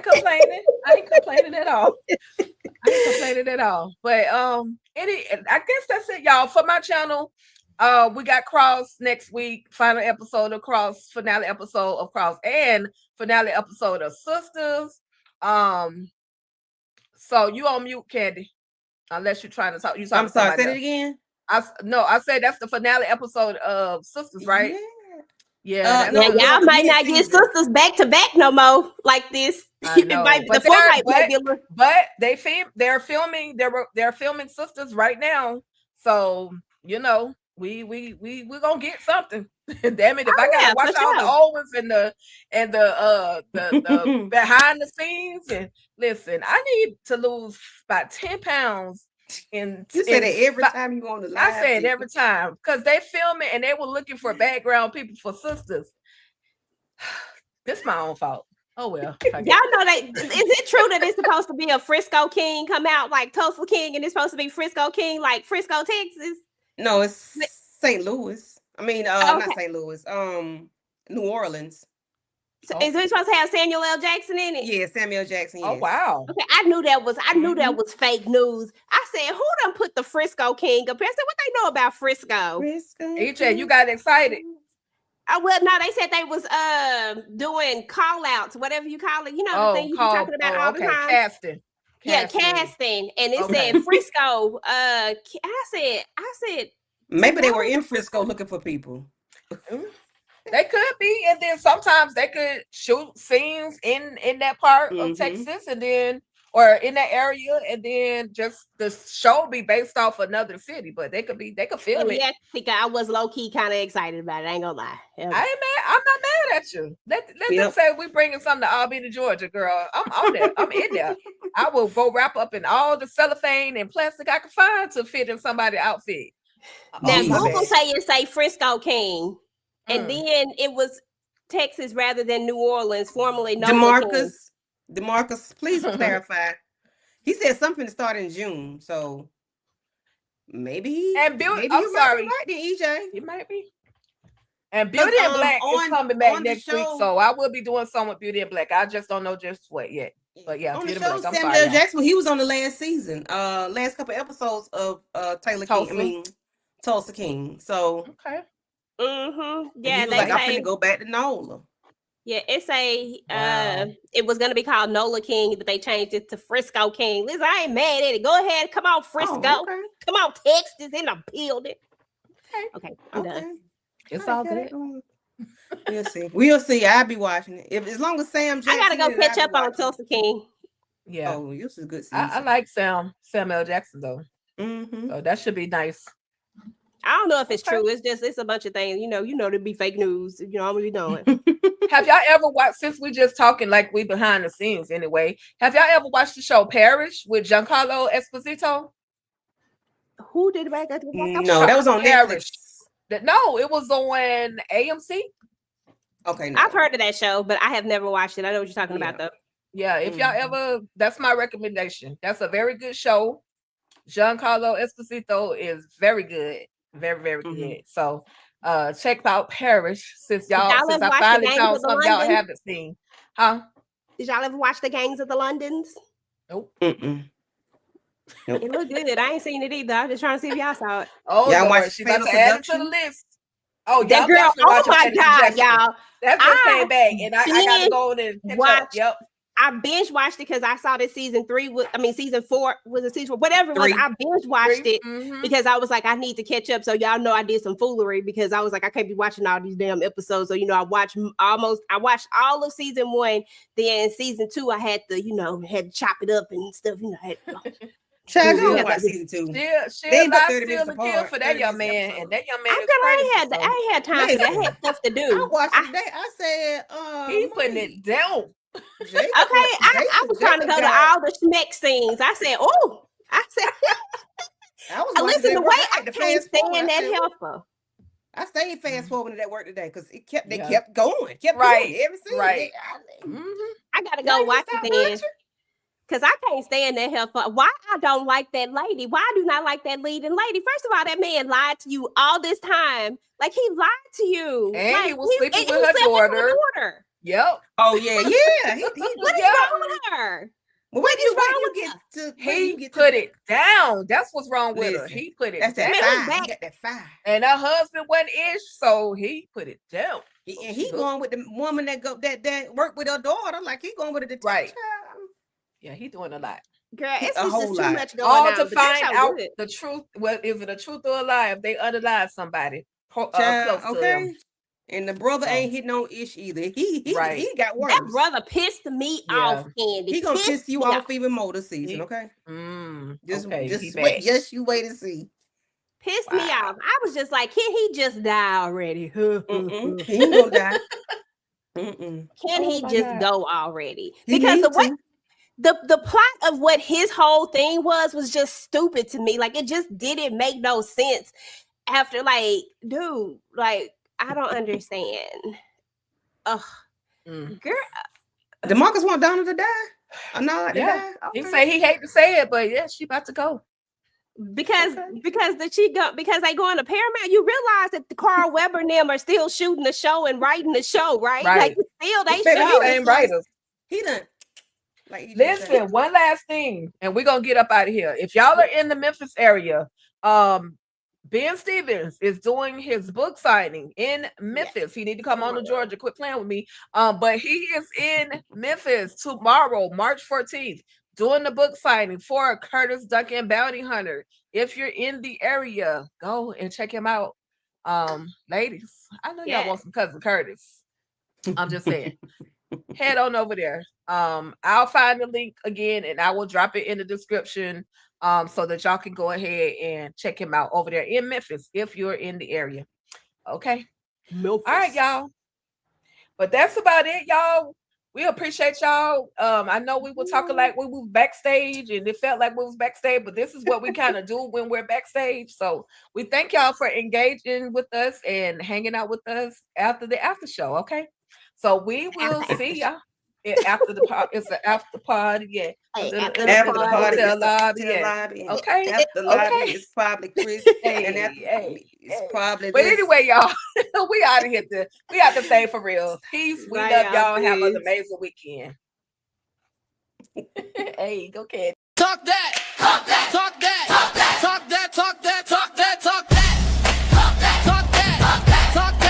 ain't complaining at all. I ain't complaining at all. But I guess that's it, y'all. For my channel, we got Cross next week, final episode of Cross, finale episode of Cross, and finale episode of Sisters. So you on mute, Candy, unless you're trying to talk. I'm sorry, say it again. I said that's the finale episode of Sisters, right? Yeah. No, y'all might not get Sisters back to back no more like this. I know, but they're filming Sisters right now, so you know we're gonna get something. Damn it, if I gotta watch all the old ones and the behind the scenes, and listen, I need to lose about 10 pounds. You said it every time you go on the live. I say it every time because they film it and they were looking for background people for Sisters. This my own fault. Oh well. Y'all know that. Is it true that it's supposed to be a Frisco King come out like Tulsa King, and it's supposed to be Frisco King like Frisco, Texas? No, it's St. Louis. I mean, not St. Louis. New Orleans. So is it supposed to have Samuel L. Jackson in it? Yeah, Samuel Jackson. Yes. Oh wow. Okay, I knew that was fake news. I said, who done put the Frisco King up here? I said, what they know about Frisco? EJ, you got excited. Well, no, they said they was doing call outs, whatever you call it. You know the thing you be talking about all the time. Casting. Yeah, casting. And it said Frisco. I said maybe they were in Frisco looking for people. They could be, and then sometimes they could shoot scenes in that part of Texas, and then or in that area, and then just the show be based off another city. But they could film it. Yeah, I think I was low key kind of excited about it. I ain't gonna lie. I ain't mad. I'm not mad at you. Let them say we bringing something to Albany, Georgia, girl. I'm on there. I'm in there. I will go wrap up in all the cellophane and plastic I can find to fit in somebody's outfit. Now Google say Frisco King. And then it was Texas rather than New Orleans, formerly DeMarcus, please clarify. He said something to start in June, so maybe. I'm sorry, right there, EJ. You might be. And Beauty and Black is coming back next week, so I will be doing some with Beauty and Black. I just don't know just what yet. But yeah, on Beauty the show, and Black. Samuel L. Jackson, he was on the last season, last couple episodes of Tulsa King. So okay. Yeah, they like, I'm finna go back to NOLA. Yeah, it was gonna be called NOLA King, but they changed it to Frisco King. Listen, I ain't mad at it. Go ahead, come on, Frisco. Okay. Come on, Texas in the building. Okay, I'm done. It's all good. We'll see. I'll be watching it. As long as Sam Jackson. I gotta go catch up on Tulsa King. Yeah. Oh, this is a good season. I like Sam L. Jackson though. So that should be nice. I don't know if it's true. It's a bunch of things. You know, to be fake news. You know, I'm gonna be doing. Have y'all ever watched? Since we just talking like we behind the scenes anyway. Have y'all ever watched the show Parish with Giancarlo Esposito? Who did that? No, that was on Netflix. No, it was on AMC. Okay, no. I've heard of that show, but I have never watched it. I know what you're talking about though. Yeah, if y'all ever, that's my recommendation. That's a very good show. Giancarlo Esposito is very good. Very, very good. So check out Parish since I finally found something y'all haven't seen. Huh? Did y'all ever watch the Gangs of the Londons? Nope. Nope. It looked good. I ain't seen it either. I'm just trying to see if y'all saw it. Oh, y'all watched she's about to add it to the list. Oh, that girl! Oh my God, y'all! That just came back, and I got to go and catch up. Yep. I binge watched it because I saw that season 4 was a season 4, whatever it was. I binge watched it because I was like, I need to catch up. So y'all know I did some foolery because I was like, I can't be watching all these damn episodes. So I watched all of season 1. Then season 2, I had to, had to chop it up and stuff. Child, watch season 2. They about 30 minutes apart for that young man, and that young man. I ain't had time for that. I had stuff to do. I watched it today. I said, he putting it down. I was trying to go to all the schmeck scenes. I said, listen, the way I can't stand that helper. I stayed fast forwarding at work today because they kept going, going every scene. I gotta go watch it then. Because I can't stand that hell for why I don't like that lady. Why I do not like that leading lady? First of all, that man lied to you all this time. Like he lied to you. And like, he was sleeping with her slept daughter. Yep. Oh yeah. What is wrong with her? Well, What is wrong you with get her? to He put it down. That's what's wrong with her. Listen, He put it That's that down. fire. He got that fire. And her husband wasn't ish, so he put it down. And he going with the woman that work with her daughter, like he going with a detective. Right. Yeah, he doing a lot. Girl, it's A just whole too lot. much going All on. to but that find show out good. the truth. Well, is it a truth or a lie if they unalive somebody close Child, to him? And the brother So. ain't hitting on ish either. He Right. he got worse. That brother pissed me off, Candy. He gonna piss you me off even more this season, okay? Just Just you wait and see. Pissed me off. I was just like, can he just die already? He ain't gonna die. Can he just go already? He Because need to. the plot of what his whole thing was just stupid to me. Like it just didn't make no sense. After like, dude, like I don't understand. Ugh, girl. DeMarcus want Donna to die. Not to die. He say he hate to say it, but yeah, she about to go. Because they go on a Paramount, you realize that the Carl Weber and them are still shooting the show and writing the show, right? Right. Like still they show. Same writers. He done. Like listen, one last thing, and we're gonna get up out of here. If y'all are in the Memphis area, Ben Stevens is doing his book signing in Memphis. He need to come on to Georgia. Quit playing with me. But he is in Memphis tomorrow, March 14th, doing the book signing for Curtis Duncan Bounty Hunter. If you're in the area, go and check him out. Ladies, I know y'all want some Cousin Curtis. I'm just saying. Head on over there. I'll find the link again and I will drop it in the description. So that y'all can go ahead and check him out over there in Memphis if you're in the area. Okay. Memphis. All right, y'all. But that's about it, y'all. We appreciate y'all. I know we were talking like we were backstage and it felt like we was backstage, but this is what we kind of do when we're backstage. So we thank y'all for engaging with us and hanging out with us after the after show. Okay. So we will see y'all. After the pod, it's an after party, yeah. After the party, to the lobby. Okay. After the lobby is probably Chris, and after it's probably. But anyway, y'all, we out of here. We have to stay for real. Peace. We love y'all. Have an amazing weekend. Hey, go ahead. Talk that. Talk that. Talk that. Talk that. Talk that. Talk that. Talk that. Talk that. Talk that. Talk that. Talk that.